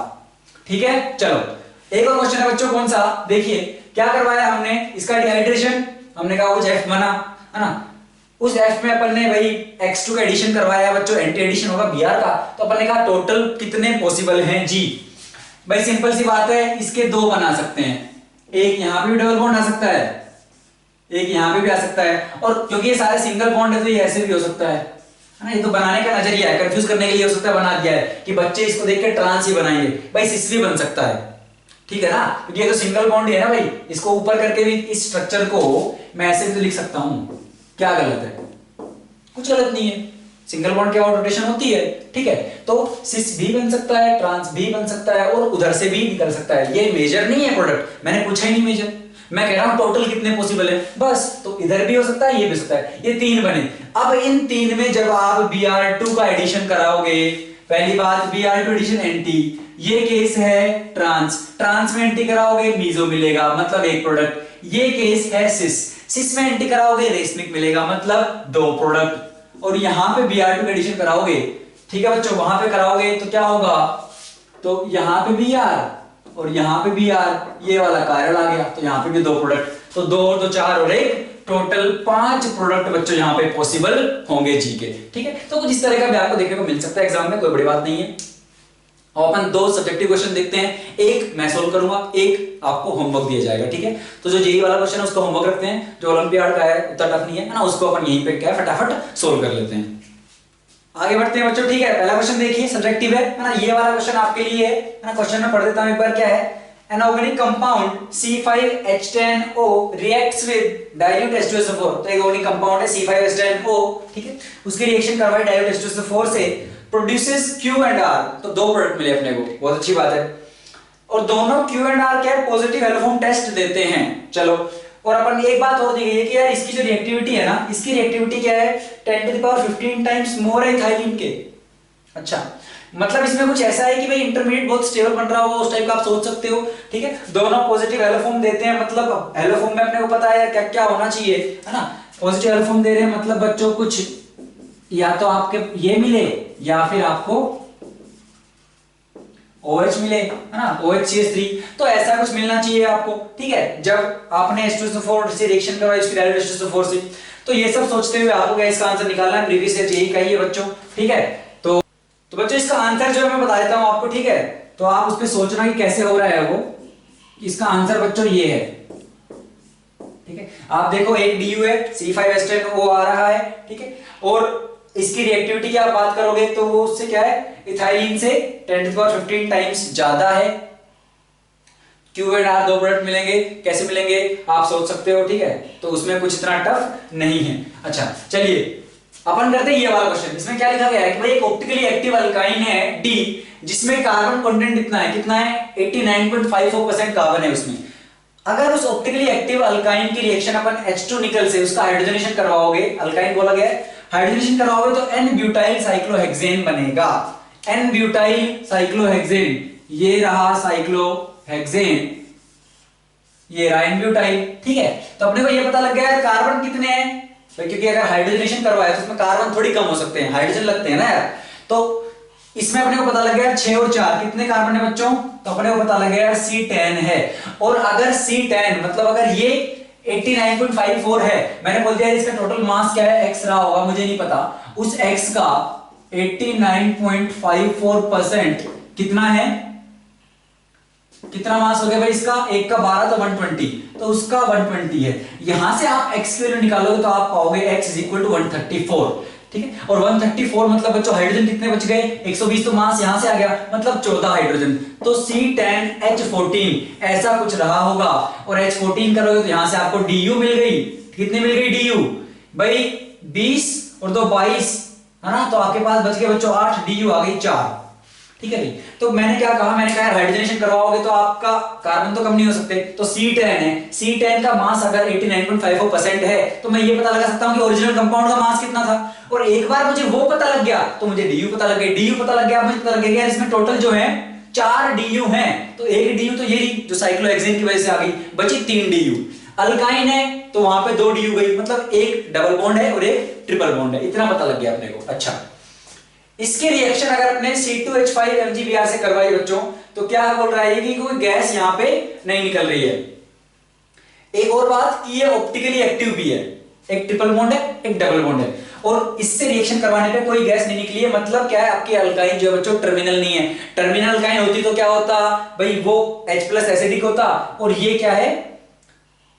ठीक है, चलो एक और क्वेश्चन है बच्चों, कौन सा, देखिए क्या करवाया हमने, इसका डिहाइड्रेशन, हमने कहा कुछ F बना है ना, उस F में अपन ने भाई X2 का एडिशन करवाया है बच्चों, एंटी एडिशन होगा Br का, तो अपन ने कहा टोटल कितने पॉसिबल हैं जी। भाई सिंपल सी बात है, इसके 2 बना सकते हैं, एक यहां पे भी डबल बॉन्ड आ सकता है, एक यहां पे भी आ सकता है, और क्योंकि ये सारे सिंगल बॉन्ड है तो ये ऐसे भी हो सकता है ना, ये तो बनाने का नजरिया है, कंफ्यूज करने के लिए हो सकता है बना दिया है कि बच्चे इसको देख के ट्रांस ही बनाएंगे, भाई सिस भी बन सकता है, ठीक है ना, क्योंकि ये तो सिंगल बॉन्ड ही है ना भाई, इसको ऊपर करके भी इस स्ट्रक्चर को मैं ऐसे भी तो लिख सकता हूं, क्या गलत है, कुछ गलत नहीं है, सिंगल बॉन्ड के बाद रोटेशन होती है, ठीक है, तो सिस भी बन सकता है, ट्रांस भी बन सकता है, और उधर से भी निकल सकता है, ये मेजर नहीं है प्रोडक्ट, मैंने पूछा ही नहीं मेजर, मैं कह रहा हूं टोटल कितने पॉसिबल है बस, तो इधर भी हो सकता है, ये भी हो सकता है, ये 3 बने। अब इन 3 में जब आप Br2 का एडिशन कराओगे, पहली बात Br2 एडिशन एंटी, ये केस है ट्रांस, ट्रांस में एंटी कराओगे मीजो मिलेगा मतलब एक प्रोडक्ट, ये केस है सिस, सिस में एंटी कराओगे रेसमिक मिलेगा मतलब 2 प्रोडक्ट, और यहां पे Br2 का एडिशन कराओगे, ठीक है बच्चों, वहां पे कराओगे तो क्या होगा, तो यहां पे Br और यहां पे Br, ये वाला कार्बन आ गया, तो यहां पे भी 2 प्रोडक्ट, तो 2 और 2 4 और 1 टोटल 5 प्रोडक्ट बच्चों यहां पे पॉसिबल होंगे जी के, ठीक है। तो कुछ इस तरह का भी आपको देखने को मिल सकता है एग्जाम में, कोई बड़ी बात नहीं है। और अपन 2 सब्जेक्टिव क्वेश्चन देखते हैं, एक मैं सोल्व करूंगा, एक आपको होमवर्क दिया जाएगा, ठीक है। तो जो जेईई वाला क्वेश्चन है उसका होमवर्क रखते हैं, जो ओलंपियाड का है उतना टफ नहीं है ना, उसको अपन यहीं पे क्या फटाफट सोल्व कर लेते हैं। आगे बढ़ते हैं बच्चों, ठीक है। पहला क्वेश्चन देखिए, सब्जेक्टिव है ना, ये वाला क्वेश्चन आपके लिए है ना, क्वेश्चन में पढ़ देता हूं एक बार, क्या है, an organic compound C5H10O reacts with dilute H2SO4, तो एक organic compound है C5H10O, ठीक है, उसकी रिएक्शन करवाई dilute H2SO4 से, produces Q and R, तो 2 प्रोडक्ट मिले अपने को, बहुत अच्छी बात है, और दोनों Q and R क्या है, पॉजिटिव एलोफॉर्म टेस्ट देते हैं। चलो, और अपन एक बात और दी गई है कि यार इसकी जो रिएक्टिविटी है ना, इसकी रिएक्टिविटी क्या है, 10⁻15 टाइम्स मोर है इथाइलिन के। अच्छा, मतलब इसमें कुछ ऐसा है कि भाई इंटरमीडिएट बहुत स्टेबल बन रहा हो, उस टाइप का आप सोच सकते हो, ठीक है। दोनों पॉजिटिव एलोफॉर्म देते हैं, मतलब एलोफॉर्म में अपने को पता है क्या क्या होना चाहिए, है ना, पॉजिटिव एलोफॉर्म दे रहे हैं मतलब बच्चों कुछ या तो आपके ये मिले या फिर आपको OH मिले, है ना, OHCH3, तो ऐसा कुछ मिलना चाहिए आपको, ठीक है। जब आपने H2SO4 से रिएक्शन करवाई उसकी डायरेक्ट H2SO4 से, तो ये सब सोचते हुए आपको क्या इसका आंसर निकालना है, प्रीवियस ईयर यही कही है बच्चों, ठीक है। तो बच्चों इसका आंसर जो है मैं बता देता हूं आपको, ठीक है, तो आप उस पर सोचना कि कैसे हो रहा है वो। इसका आंसर बच्चों ये है, ठीक है, आप देखो एक DU है, C5H10O आ रहा है, ठीक है, और इसकी रिएक्टिविटी की आप बात करोगे तो वो उससे क्या है, इथाइलिन से 10⁻15 टाइम्स ज्यादा है। Q and R 2 प्रोडक्ट मिलेंगे, कैसे मिलेंगे आप सोच सकते हो, ठीक है, तो उसमें कुछ इतना टफ नहीं है। अच्छा चलिए अपन करते हैं ये वाला क्वेश्चन, इसमें क्या लिखा गया है कि भाई एक ऑप्टिकली एक्टिव अल्काइन है D, जिसमें कार्बन कंटेंट कितना है 89.54% कार्बन है उसमें। अगर उस ऑप्टिकली एक्टिव अल्काइन की रिएक्शन अपन H2 निकल से उसका हाइड्रोजनेशन करवाओगे, अल्काइन बोला गया है, हाइड्रोजनेशन करवाओगे तो N-ब्यूटाइल साइक्लोहेक्सेन बनेगा, N-ब्यूटाइल साइक्लोहेक्सेन, ये रहा साइक्लोहेक्सेन, ये रहा N-ब्यूटाइल, ठीक है। तो अपने को ये पता लग गया कार्बन कितने हैं, क्योंकि अगर हाइड्रोजनेशन करवाया तो उसमें कार्बन थोड़ी कम हो सकते हैं, हाइड्रोजन लगते हैं ना यार, तो इसमें अपने को पता लग गया 6 और 4 कितने कार्बन है बच्चों, तो अपने को पता लग गया C10 है। और अगर C10 मतलब अगर ये 89.54 है, मैंने बोल दिया इसका टोटल मास क्या है, X रहा होगा, मुझे नहीं पता, उस X का 89.54% कितना है, कितना मास हो गया भाई इसका, 1 का 12 तो 120, तो उसका 120 है। यहां से आप x की वैल्यू निकालोगे तो आप पाओगे x = 134, ठीक है। और 134 मतलब बच्चों हाइड्रोजन कितने बच गए, 120, तो मास यहां से आ गया मतलब 14 हाइड्रोजन, तो C10H14 ऐसा कुछ रहा होगा। और H14 करोगे तो यहां से आपको DU मिल गई, कितनी मिल गई DU भाई 20 और 2 22, है ना, तो आपके पास बच गए बच्चों 8, DU आ गई 4, ठीक है भाई। तो मैंने क्या कहा, मैंने कहा हाइड्रोजनेशन करवाओगे तो आपका कार्बन तो कम नहीं हो सकते, तो C10 है, C10 का मास अगर 89.54% है तो मैं ये पता लगा सकता हूं कि ओरिजिनल कंपाउंड का मास कितना था। और एक बार मुझे वो पता लग गया तो मुझे DU पता लग गया, DU पता लग गया, मुझे पता लग गया इसमें टोटल जो है 4 DU हैं, तो एक DU तो ये जो साइक्लोहेक्सेन की वजह से आ गई, बची 3 DU। अल्काइन है तो वहां पे 2 DU गई, मतलब एक डबल बॉन्ड है और एक ट्रिपल बॉन्ड है, इतना पता लग गया अपने को। अच्छा, इसके रिएक्शन अगर अपने C2H5 MgBr से करवाई बच्चों, तो क्या बोल रहा है कि कोई गैस यहां पे नहीं निकल रही है। एक और बात कि ये ऑप्टिकली एक्टिव भी है, एक ट्रिपल बॉन्ड है एक डबल बॉन्ड है, और इससे रिएक्शन करवाने पे कोई गैस नहीं निकली है। मतलब क्या है, आपकी अल्काइन जो है बच्चों टर्मिनल नहीं है। टर्मिनल अल्काइन होती तो क्या होता भाई, वो H+ एसिडिक होता, और ये क्या है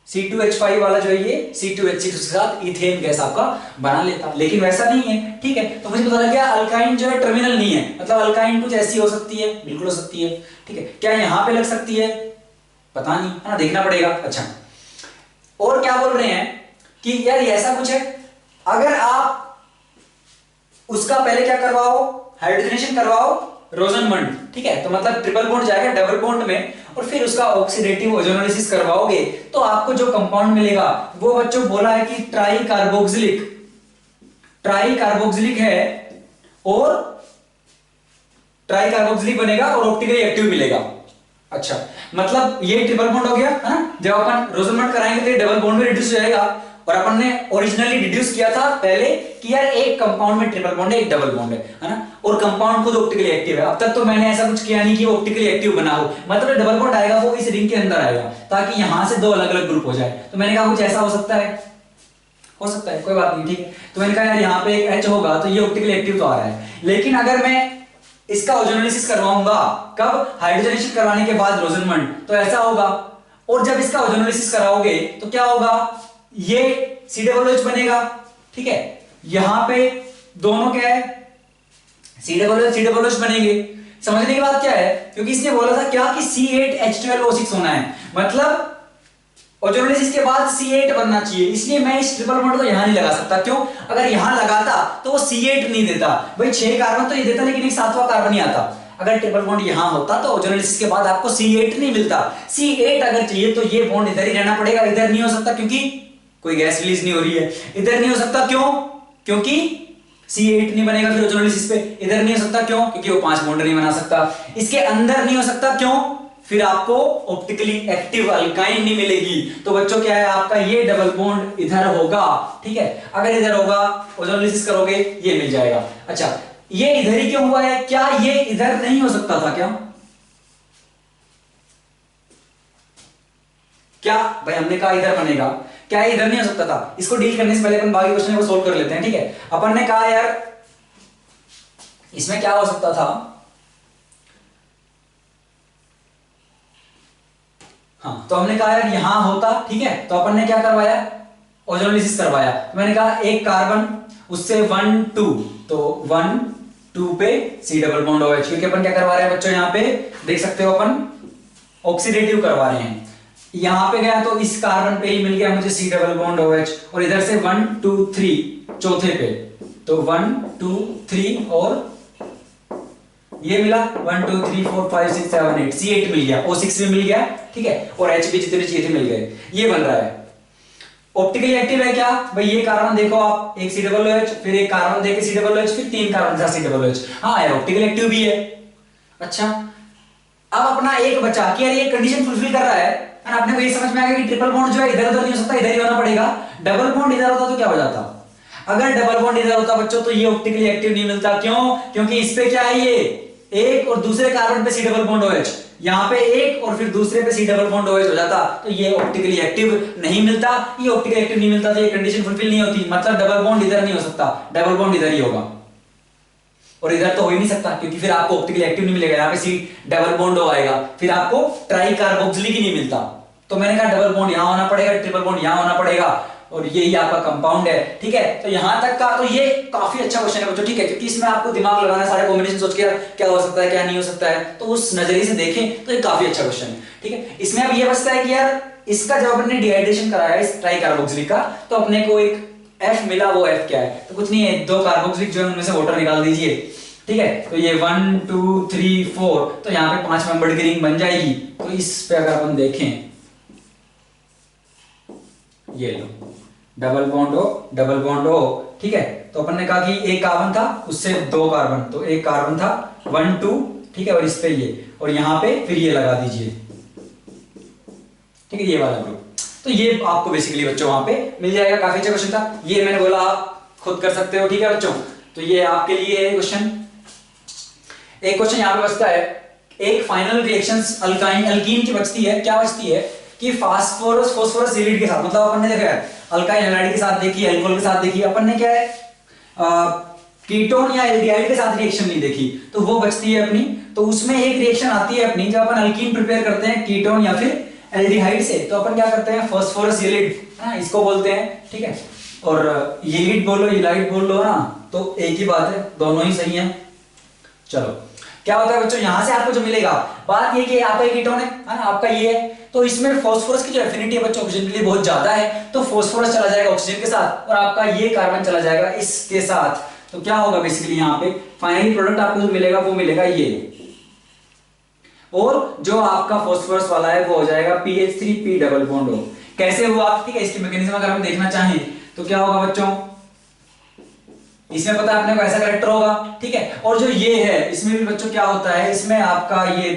C2H5 वाला जो है ये C2H6 के साथ इथेन गैस आपका बना लेता, लेकिन वैसा नहीं है। ठीक है, तो मुझे पता लग गया अल्काइन जो है टर्मिनल नहीं है, मतलब अल्काइन कुछ ऐसी हो सकती है, बिल्कुल हो सकती है। ठीक है, क्या यहां पे लग सकती है, पता नहीं, है ना, देखना पड़ेगा। अच्छा, और क्या बोल रहे हैं कि यार ऐसा कुछ है, अगर आप उसका पहले क्या करवाओ, हाइड्रोजनेशन करवाओ रोजनमंड, ठीक है, तो मतलब ट्रिपल बॉन्ड जाएगा डबल बॉन्ड में, और फिर उसका ऑक्सीडेटिव ओजोनोलिसिस करवाओगे तो आपको जो कंपाउंड मिलेगा वो बच्चों बोला है कि ट्राई कार्बोक्सिलिक है, और ट्राई कार्बोक्सिलिक बनेगा और ऑप्टिकली एक्टिव मिलेगा। अच्छा, मतलब ये ट्रिपल बॉन्ड हो गया है ना, जब अपन रोजनमंड कराएंगे तो ये डबल बॉन्ड में रिड्यूस हो जाएगा, और अपन ने ओरिजिनली डिड्यूस किया था पहले कि यार एक कंपाउंड में ट्रिपल बॉन्ड है एक डबल बॉन्ड है ना, और कंपाउंड खुद ऑप्टिकली एक्टिव है। अब तक तो मैंने ऐसा कुछ किया नहीं कि वो ऑप्टिकली एक्टिव बना हो, मतलब डबल बॉन्ड आएगा वो इस रिंग के अंदर आएगा ताकि यहां से 2 अलग अलग ग्रुप हो जाए। तो मैंने कहा कुछ ऐसा हो सकता है, कोई बात नहीं, ठीक है। तो मैंने कहा यार यहाँ पे एक H होगा तो ये ऑप्टिकली एक्टिव तो आ रहा है, लेकिन अगर मैं इसका ओजोनोलिसिस करवाऊंगा कब, हाइड्रोजनेशन करवाने के बाद रोजनमंड, तो ऐसा होगा। और जब इसका ओजोनोलिसिस कराओगे तो क्या होगा, ये COOH बनेगा, ठीक है, यहां पे दोनों क्या है COOH बनेंगे। समझने की बात क्या है, क्योंकि इसने बोला था क्या कि C8H12O6 होना है, मतलब ओजोनोलिसिस के बाद C8 बनना चाहिए, इसलिए मैं इस ट्रिपल बॉन्ड को यहां नहीं लगा सकता। क्यों, अगर यहां लगाता तो वो C8 नहीं देता भाई, 6 कार्बन तो ये देता लेकिन एक 7वां कार्बन ही आता। अगर ट्रिपल बॉन्ड यहां होता तो ओजोनोलिसिस के बाद आपको C8 नहीं मिलता। C8 अगर चाहिए तो ये बॉन्ड इधर ही रहना पड़ेगा, इधर नहीं हो सकता क्योंकि कोई गैस रिलीज नहीं हो रही है, इधर नहीं हो सकता क्यों, क्योंकि C8 नहीं बनेगा फिर ओजोनोलिसिस पे, इधर नहीं हो सकता क्यों, क्योंकि वो 5 बॉन्ड नहीं बना सकता, इसके अंदर नहीं हो सकता क्यों, फिर आपको ऑप्टिकली एक्टिव अल्काइन नहीं मिलेगी। तो बच्चों क्या है, आपका ये डबल बॉन्ड इधर होगा, ठीक है, अगर इधर होगा ओजोनोलिसिस करोगे ये मिल जाएगा। अच्छा, ये इधर ही क्यों हुआ है, क्या ये इधर नहीं हो सकता था क्या भाई, हमने कहा इधर बनेगा, क्या इधर नहीं हो सकता था। इसको डील करने से पहले अपन बाकी क्वेश्चन को सोल्व कर लेते हैं, ठीक है। अपन ने कहा यार इसमें क्या हो सकता था, हाँ, तो हमने कहा यार यहां होता, ठीक है, तो अपन ने क्या करवाया, ओजोनोलिसिस करवाया। तो मैंने कहा एक कार्बन उससे 1 2, तो 1 2 पे C डबल बॉन्ड OH, क्योंकि अपन क्या करवा रहे हैं बच्चों, यहां पे देख सकते हो अपन ऑक्सीडेटिव करवा रहे हैं। यहां पे गया तो इस कार्बन पे ही मिल गया मुझे C डबल बॉन्ड OH, और इधर से 1 2 3 चौथे पे, तो 1 2 3 और ये मिला 1 2 3 4 5 6 7 8, C8 मिल गया, O6 भी मिल गया, ठीक है, और H भी जितने चाहिए थे मिल गए। ये बन रहा है ऑप्टिकली एक्टिव है क्या भाई, ये कार्बन देखो आप, एक C डबल OH, फिर एक कार्बन देके C डबल OH, फिर 3 कार्बन का C डबल OH, हाँ यार ऑप्टिकली एक्टिव भी है। अच्छा, अब अपना एक बचा कि यार ये कंडीशन फुलफिल कर रहा है, और आपने को ये समझ में आ गया कि ट्रिपल बॉन्ड जो है इधर उधर नहीं हो सकता, इधर ही होना पड़ेगा। डबल बॉन्ड इधर होता तो क्या हो जाता, अगर डबल बॉन्ड इधर होता बच्चों तो ये ऑप्टिकली एक्टिव नहीं मिलता, क्यों, क्योंकि इस पे क्या है, ये एक और दूसरे कार्बन पे C डबल बॉन्ड OH, यहां पे एक और फिर दूसरे पे C डबल बॉन्ड OH हो जाता, तो ये ऑप्टिकली एक्टिव नहीं मिलता। ये ऑप्टिकली एक्टिव नहीं मिलता तो ये कंडीशन फुलफिल नहीं होती, मतलब डबल बॉन्ड इधर नहीं हो सकता, डबल बॉन्ड इधर ही होगा, और इधर तो हो ही नहीं सकता क्योंकि फिर आपको ऑप्टिकली एक्टिव नहीं मिलेगा, यहाँ पे C डबल बॉन्ड आएगा, फिर आपको ट्राई कार्बोक्सिलिक ही नहीं मिलता। तो मैंने कहा डबल बॉन्ड यहां होना पड़ेगा, ट्रिपल बॉन्ड यहां होना पड़ेगा, और यही आपका कंपाउंड है, ठीक है। तो यहां तक का तो ये काफी अच्छा क्वेश्चन है बच्चों, ठीक है, क्योंकि इसमें आपको दिमाग लगाना है, सारे कॉम्बिनेशन सोच के क्या हो सकता है क्या नहीं हो सकता है, तो उस नजरिए से देखें तो ये काफी अच्छा क्वेश्चन है, ठीक है। इसमें अब ये बचता है कि यार इसका जब अपने डिहाइड्रेशन कराया इस ट्राई कार्बोक्सिलिक का, तो अपने को एक F मिला, वो F क्या है, तो कुछ नहीं है, 2 कार्बोक्सिलिक जो है उनमें से वाटर निकाल दीजिए, ठीक है, तो ये 1 2 3 4, तो यहाँ पे 5 मेंबर की रिंग बन जाएगी। तो इस पे अगर अपन देखें, ये लो डबल बॉन्ड हो, ठीक है। तो अपन ने कहा कि एक कार्बन था, उससे 2 कार्बन, तो एक कार्बन था 1 2, ठीक है, और इस पे ये, और यहाँ पे फिर ये लगा दीजिए, ठीक है, ये वाला ग्रुप। तो ये आपको बेसिकली बच्चों वहां पे मिल जाएगा। काफी अच्छा क्वेश्चन था ये, मैंने बोला आप खुद कर सकते हो, ठीक है बच्चों। तो ये आपके लिए क्वेश्चन। एक क्वेश्चन यहाँ पे बचता है, एक फाइनल रिएक्शंस अल्कीन की बचती है, क्या बचती है कि फास्फोरस एलिड के साथ, मतलब अपन ने देखा है अल्काइल हैलाइड के साथ देखी, अल्कोहल के साथ देखी, अपन ने क्या है कीटोन या एल्डिहाइड के साथ रिएक्शन नहीं देखी, तो वो बचती है अपनी। तो उसमें एक रिएक्शन आती है अपनी, जब अपन अल्कीन प्रिपेयर करते हैं कीटोन या फिर एल्डिहाइड से, तो अपन क्या करते हैं फास्फोरस एलिड, इसको बोलते हैं, ठीक है। और एलिड बोलो एलाइड बोल लो ना, तो एक ही बात है, दोनों ही सही है। चलो क्या होता है बच्चों, यहां से आपको जो मिलेगा, बात ये कि आपका कीटोन है ना, आपका ये है, तो इसमें फास्फोरस की जो एफिनिटी है बच्चों ऑक्सीजन के लिए बहुत ज्यादा है, तो फास्फोरस चला जाएगा ऑक्सीजन के साथ और आपका ये कार्बन चला जाएगा इसके साथ। तो क्या होगा बेसिकली यहाँ पे फाइनली प्रोडक्ट आपको जो मिलेगा वो मिलेगा ये, और जो आपका फास्फोरस वाला है वो हो जाएगा PH3P डबल बॉन्ड हो। कैसे हुआ, ठीक है, इसकी मैकेनिज्म अगर हम देखना चाहें तो क्या होगा बच्चों, इसमें पता है अपने को ऐसा करेक्टर होगा, ठीक है। और जो ये है इसमें भी बच्चों क्या होता है, इसमें आपका ये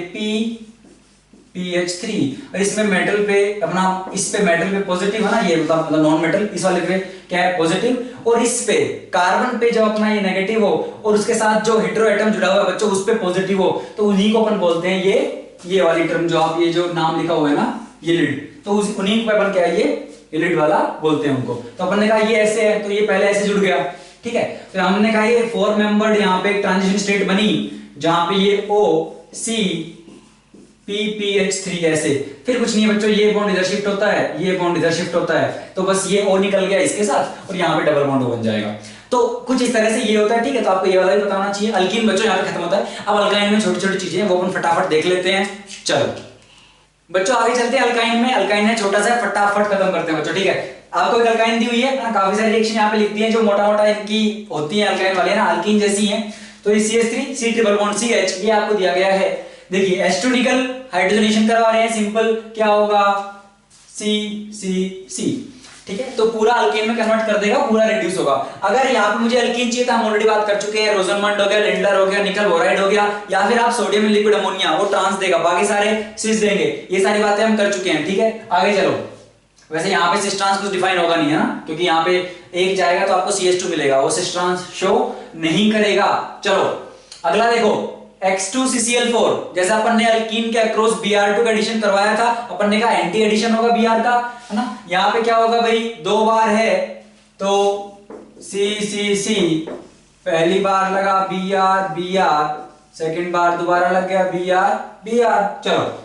PH3, और इसमें मेटल पे अपना, इस पे मेटल पे पॉजिटिव है ना, ये मतलब नॉन मेटल, इस वाले पे क्या है पॉजिटिव, और इस पे कार्बन पे जब अपना ये नेगेटिव हो और उसके साथ जो हेटेरो एटम जुड़ा हुआ है बच्चों उस पे पॉजिटिव हो, तो उन्हीं को अपन बोलते हैं ये वाली टर्म, जो आप ये जो नाम लिखा हुआ है ना ये लिड, तो उन्हीं को अपन क्या है ये लिड वाला बोलते हैं उनको। तो अपन ने कहा ये ऐसे है, तो ये पहले ऐसे जुड़ गया, ठीक है। तो हमने कहा ये 4 मेंबर्ड यहाँ पे ट्रांजिशन स्टेट बनी, जहां पे ये OCPPH3 ऐसे, फिर कुछ नहीं है बच्चों, ये बॉन्ड इधर शिफ्ट होता है, ये बॉन्ड इधर शिफ्ट होता है, तो बस ये O निकल गया इसके साथ और यहाँ पे डबल बॉन्ड बन जाएगा। तो कुछ इस तरह से ये होता है, ठीक है। तो आपको ये वाला भी पता होना चाहिए। अल्कीन बच्चों यहाँ पे खत्म होता है। अब अल्काइन में छोटी छोटी चीजें वो अपन फटाफट देख लेते हैं। चलो बच्चों आगे चलते हैं अल्काइन में। अल्काइन है छोटा सा, फटाफट खत्म करते हैं बच्चों, ठीक है। आपको एक अल्काइन दी हुई है ना, काफी सारी रिएक्शन यहाँ पे लिखती है जो मोटा मोटा इनकी होती है अल्काइन वाले ना, अल्कीन जैसी है। तो ये CH3 C triple bond CH, ये आपको दिया गया है। देखिए H2 निकल हाइड्रोजनेशन करवा रहे हैं, सिंपल क्या होगा C, ठीक है। तो पूरा अल्कीन में कन्वर्ट कर देगा, पूरा रिड्यूस होगा। अगर यहाँ पे मुझे अल्कीन चाहिए था, हम ऑलरेडी बात कर चुके हैं, रोजनमंड हो गया, लिंडर हो गया, निकल बोराइड हो गया, या फिर आप सोडियम लिक्विड अमोनिया, वो ट्रांस देगा, बाकी सारे सिस देंगे। ये सारी बातें हम कर चुके हैं, ठीक है। आगे चलो, वैसे यहाँ पे सिस ट्रांस कुछ डिफाइन होगा नहीं है ना, क्योंकि यहाँ पे एक जाएगा तो आपको CH2 मिलेगा, वो सिस ट्रांस शो नहीं करेगा। चलो अगला देखो X2CCl4, जैसा अपन ने अल्कीन के अक्रॉस Br2 का एडिशन करवाया था, अपन ने कहा एंटी एडिशन होगा Br का, है ना। यहाँ पे क्या होगा भाई, 2 बार है तो C, पहली बार लगा Br, सेकंड बार दोबारा लग गया Br। चलो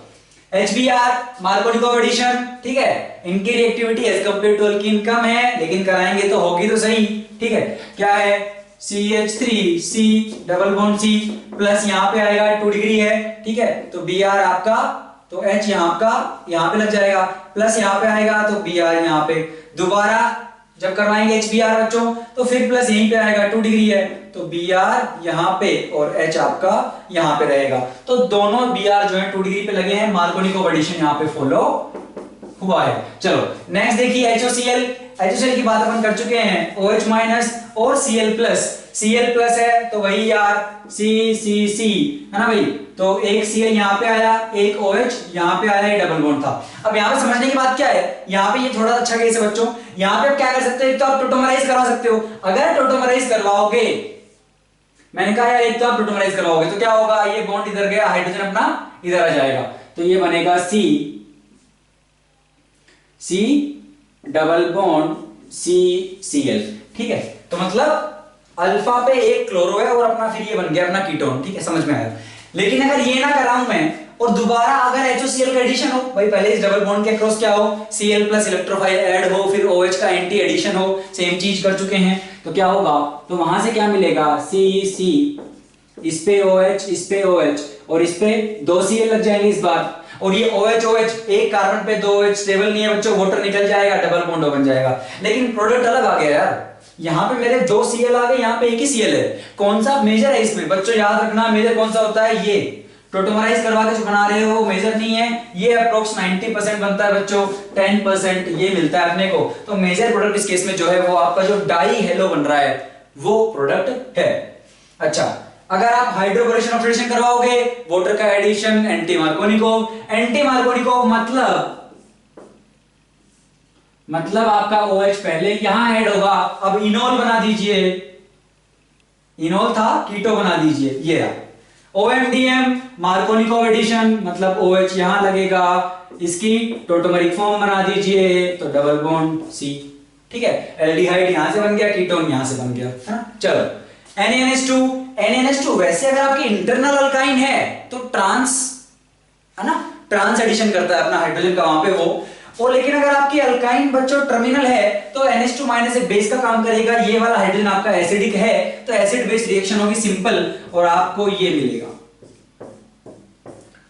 HBr मार्कोनिकोव एडिशन, ठीक है। इनकी reactivity as compared to alkene कम है, लेकिन कराएंगे तो होगी तो सही, ठीक है। क्या है CH3C double bond C plus यहाँ पे आएगा 2 डिग्री है, ठीक है। तो Br आपका, तो H यहाँ का यहाँ पे लग जाएगा, प्लस यहाँ पे आएगा तो Br यहाँ पे, दोबारा जब करवाएंगे HBr बच्चों तो फिर प्लस यहीं पे आएगा, 2 डिग्री है तो Br यहाँ पे और H आपका यहाँ पे रहेगा। तो दोनों Br जो है 2 डिग्री पे लगे हैं, मार्कोनिकोव एडिशन यहाँ पे फॉलो हुआ है। चलो नेक्स्ट देखिए HOCl की बात अपन कर चुके हैं, OH माइनस और Cl प्लस है तो वही यार C है ना भाई। तो एक Cl यहाँ पे आया, एक OH यहाँ पे आया, ये डबल बॉन्ड था। अब यहाँ पे समझने की बात क्या है, यहाँ पे ये थोड़ा अच्छा केस है बच्चों। यहाँ पे आप क्या कर सकते हो, एक तो आप टोटोमराइज करवा सकते हो। अगर टोटोमराइज करवाओगे, मैंने कहा यार एक तो आप टोटोमराइज करवाओगे तो क्या होगा, ये बॉन्ड इधर गया, हाइड्रोजन अपना इधर आ जाएगा, तो ये बनेगा C डबल बॉन्ड CCl, ठीक है। तो मतलब अल्फा पे एक क्लोरो है और अपना फिर ये बन गया अपना कीटोन, ठीक है, समझ में आया। लेकिन अगर ये ना कराऊं मैं और दोबारा अगर HOCl का एडिशन हो, भाई पहले इस डबल बॉन्ड के क्रॉस क्या हो, Cl प्लस इलेक्ट्रोफाइल ऐड हो, फिर OH का एंटी एडिशन हो, सेम चीज कर चुके हैं, तो क्या होगा, तो वहां से क्या मिलेगा C, इस पे OH, इस पे OH और इस पे 2 Cl लग जाएंगे इस बार, और ये OH एक कार्बन पे 2 OH स्टेबल नहीं है बच्चों, वाटर निकल जाएगा, डबल बॉन्ड बन जाएगा। लेकिन प्रोडक्ट अलग आ गया यार, यहाँ पे मेरे 2 Cl आ गए, यहाँ पे एक ही Cl है। कौन सा मेजर है इसमें बच्चों, याद रखना मेजर कौन सा होता है, ये टोटोमराइज करवा के जो बना रहे हो वो मेजर नहीं है, ये अप्रोक्स 90% बनता है बच्चों, 10% ये मिलता है अपने को। तो मेजर प्रोडक्ट इस केस में जो है वो आपका जो डाई हेलो बन रहा है वो प्रोडक्ट है। अच्छा, अगर आप हाइड्रोकोलेशन ऑक्सीडेशन करवाओगे, वाटर का addition, anti Markovnikov. Anti Markovnikov मतलब आपका OH पहले यहां ऐड होगा, अब इनोल बना दीजिए, इनोल था कीटो बना दीजिए, ये OMDM मार्कोनिकोव एडिशन, मतलब OH यहां लगेगा, इसकी टोटोमरिक फॉर्म बना दीजिए, तो डबल बॉन्ड C, ठीक है। एल्डिहाइड यहां से बन गया, कीटोन यहां से बन गया, है ना। चलो NaNH2 वैसे अगर आपकी इंटरनल अल्काइन है तो ट्रांस, है ना, ट्रांस एडिशन करता है अपना हाइड्रोजन का वहां पे वो, और लेकिन अगर आपकी अल्काइन बच्चों टर्मिनल है तो NH2 माइनस एक बेस का काम करेगा, ये वाला हाइड्रोजन आपका एसिडिक है तो एसिड बेस रिएक्शन होगी सिंपल, और आपको ये मिलेगा,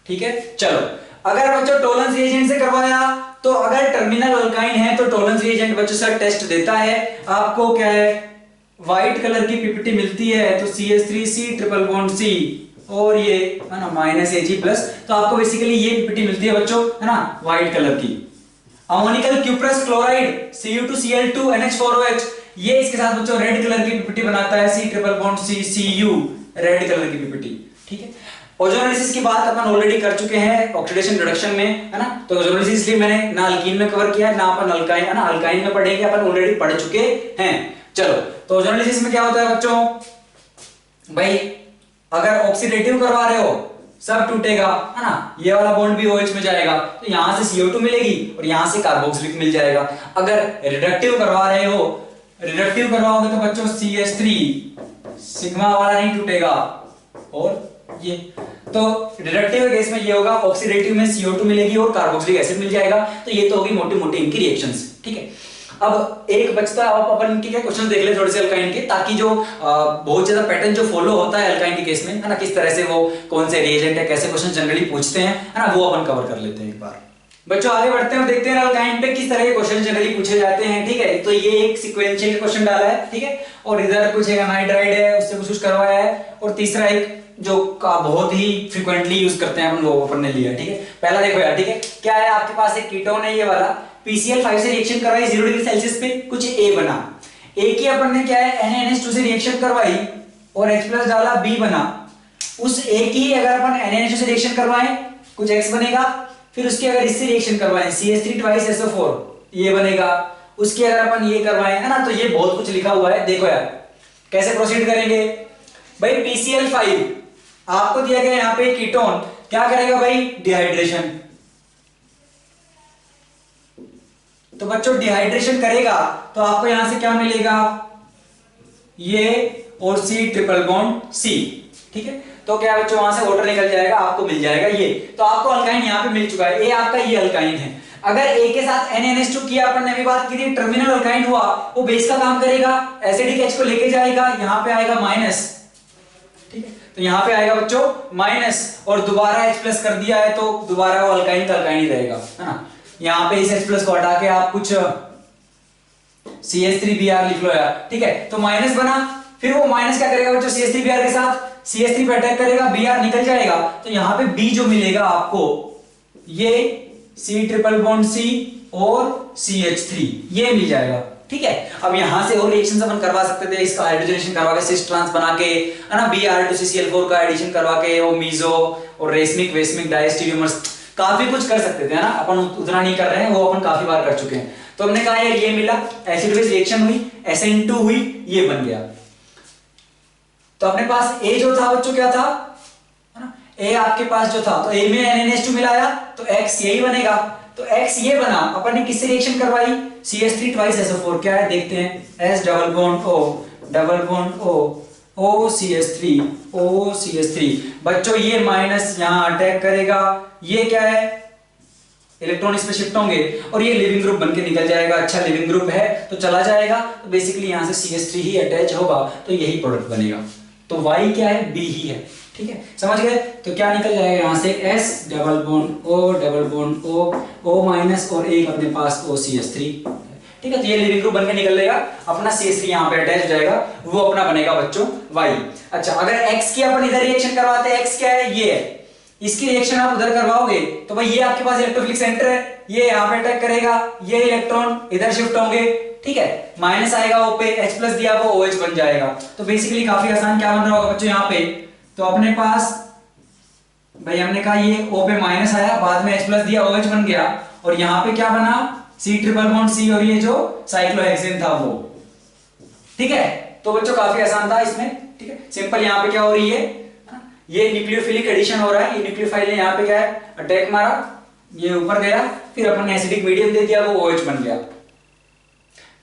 ठीक है। चलो, अगर बच्चों टोलेंस रिएजेंट से करवाया तो अगर टर्मिनल अल्काइन है तो टोलेंस रिएजेंट बच्चों सर टेस्ट देता है आपको, क्या है, व्हाइट कलर की पीपीटी मिलती है, तो CH3C ट्रिपल बॉन्ड C और ये है ना -Ag+, तो आपको बेसिकली ये पीपीटी मिलती है बच्चों, है ना, व्हाइट कलर की। Ammoniacal cuprous chloride Cu2Cl2 NH4OH, ये इसके साथ बच्चों रेड कलर की पीपीटी बनाता है, C triple bond C Cu, red colour की पीपीटी, ठीक है। ओजोनोलिसिस की बात अपन ऑलरेडी कर चुके हैं ऑक्सीडेशन रिडक्शन में, है ना, तो ओजोनोलिसिस इसलिए मैंने ना अल्कीन में कवर किया है ना अपन अल्काइन, है ना, अल्काइन में पढ़ेंगे, अपन ऑलरेडी पढ़ चुके हैं। चलो, तो ओजोनोलिसिस में क्या होता है बच्चों, भाई अगर ऑक्सीडेटिव करवा रहे हो सब टूटेगा, है ना, ये वाला बॉन्ड भी OH में जाएगा, तो यहां से CO2 मिलेगी और यहां से कार्बोक्सिलिक मिल जाएगा। अगर रिडक्टिव करवा रहे हो, रिडक्टिव करवाओगे तो बच्चों CH3 सिग्मा वाला नहीं टूटेगा, और ये तो रिडक्टिव केस में ये होगा, ऑक्सीडेटिव में CO2 मिलेगी और कार्बोक्सिलिक एसिड मिल जाएगा, तो ये तो होगी मोटी मोटी इनकी रिएक्शंस, ठीक है। अब एक बचता है, अपन इनके क्या क्वेश्चन देख ले थोड़े से अल्काइन के, ताकि जो बहुत ज्यादा पैटर्न जो फॉलो होता है अल्काइन के केस में, है ना, किस तरह से वो कौन से रिएजेंट है, कैसे क्वेश्चन जनरली पूछते हैं, है ना, वो अपन कवर कर लेते हैं एक बार। बच्चों आगे बढ़ते हैं और देखते हैं अल्काइन पे किस तरह के क्वेश्चन जनरली पूछे जाते हैं, ठीक है। तो ये एक सीक्वेंशियल क्वेश्चन डाला है, ठीक है, और इधर कुछ एक अनाइड्राइड है, उससे कुछ करवाया है, और तीसरा एक जो का बहुत ही फ्रीक्वेंटली यूज करते हैं अपन लोग, अपन ने लिया, ठीक है। पहला देखो यार, ठीक है, क्या है, आपके पास एक कीटोन है ये वाला, PCl5 से रिएक्शन करवाई 0 डिग्री सेल्सियस पे, कुछ A बना, A की अपन ने क्या है NaNH2 से रिएक्शन करवाई और H+ डाला, B बना। उस A की अगर अपन NaNH2 से रिएक्शन करवाएं कुछ X बनेगा, फिर उसकी अगर इससे रिएक्शन करवाएं CH3 twice SO4 ये बनेगा, उसकी अगर अपन ये करवाएं, है ना, तो ये बहुत कुछ लिखा हुआ है। देखो यार कैसे प्रोसीड करेंगे भाई। PCl5 आपको दिया गया यहाँ पे कीटोन, क्या करेगा भाई, डिहाइड्रेशन, तो बच्चों डिहाइड्रेशन करेगा तो आपको यहां से क्या मिलेगा, ये और C ट्रिपल बॉन्ड C, ठीक है। तो क्या बच्चों वहां से वाटर निकल जाएगा, आपको मिल जाएगा ये, तो आपको अल्काइन यहां पे मिल चुका है, A आपका ये अल्काइन है। अगर A के साथ NaNH2 किया, अपन ने अभी बात की थी, टर्मिनल अल्काइन हुआ, वो बेस का काम करेगा, एसिडिक H को लेके जाएगा, यहां पे आएगा माइनस, ठीक है, तो यहां पे आएगा बच्चों माइनस, और दोबारा H+ कर दिया है तो दोबारा वो अल्काइन का अल्काइन ही रहेगा, है ना। यहां पे इस H+ को हटा के आप कुछ CH3Br लिख लो यार, ठीक है, तो माइनस बना, फिर वो माइनस क्या करेगा बच्चों, CH3Br के साथ CH3 पे अटैक करेगा, Br निकल जाएगा, तो यहां पे B जो मिलेगा आपको, ये C ट्रिपल बॉन्ड C और CH3 ये मिल जाएगा, ठीक है। अब यहां से और रिएक्शंस अपन करवा सकते थे, इसका हाइड्रोजनेशन करवा के सिस ट्रांस बना के, है ना, Br2CCl4 का एडिशन करवा के, वो मीजो और रेसमिक वेसमिक डायस्टीरियोमर्स, काफी कुछ कर सकते थे, है ना, अपन उतना नहीं कर रहे हैं, वो अपन काफी बार कर चुके हैं। तो हमने कहा यार ये मिला, एसिड बेस रिएक्शन हुई, SN2 हुई, ये बन गया। तो अपने पास A जो था बच्चों क्या था, है ना, A आपके पास जो था, तो A में NaNH2 मिलाया तो X यही बनेगा, तो X ये बना, अपन ने किससे रिएक्शन करवाई, CH3 twice SO4, क्या है देखते हैं, S double bond O double bond O OCH3 बच्चों, ये माइनस यहां अटैक करेगा, ये क्या है, इलेक्ट्रॉन इस पे शिफ्ट होंगे और ये लिविंग ग्रुप बनके निकल जाएगा, अच्छा लिविंग ग्रुप है तो चला जाएगा, तो बेसिकली यहां से CH3 ही अटैच होगा, तो यही प्रोडक्ट बनेगा। तो Y क्या है, B ही है, ठीक है, समझ गए। तो क्या निकल जाएगा यहां से, S double bond O double bond O minus और एक अपने पास OCH3, ठीक है, तो ये लिविंग ग्रुप बनकर निकल लेगा, अपना CH3 यहाँ पे अटैच हो जाएगा, वो अपना बनेगा बच्चों Y। अच्छा, अगर X की अपन इधर रिएक्शन करवाते हैं, X क्या है, ये है, इसकी रिएक्शन आप उधर करवाओगे तो भाई ये आपके पास इलेक्ट्रोफिलिक सेंटर है, ये यहाँ पे अटैक करेगा, ये इलेक्ट्रॉन इधर शिफ्ट होंगे, ठीक है, माइनस आएगा O पे, H प्लस दिया वो OH बन जाएगा। तो बेसिकली काफी आसान क्या बन रहा होगा बच्चों यहाँ पे, तो अपने पास भाई हमने कहा ये O पे माइनस आया, बाद में H प्लस दिया OH बन गया, और यहाँ पे क्या बना C ट्रिपल बॉन्ड C, और ये जो साइक्लोहेक्सेन था वो, ठीक है। तो बच्चों काफी आसान था इसमें, ठीक है, सिंपल। यहाँ पे क्या हो रही है, ये न्यूक्लियोफिलिक एडिशन हो रहा है, ये न्यूक्लियोफाइल ने यहाँ पे क्या है अटैक मारा, ये ऊपर गया, फिर अपन ने एसिडिक मीडियम दे दिया, वो OH बन गया,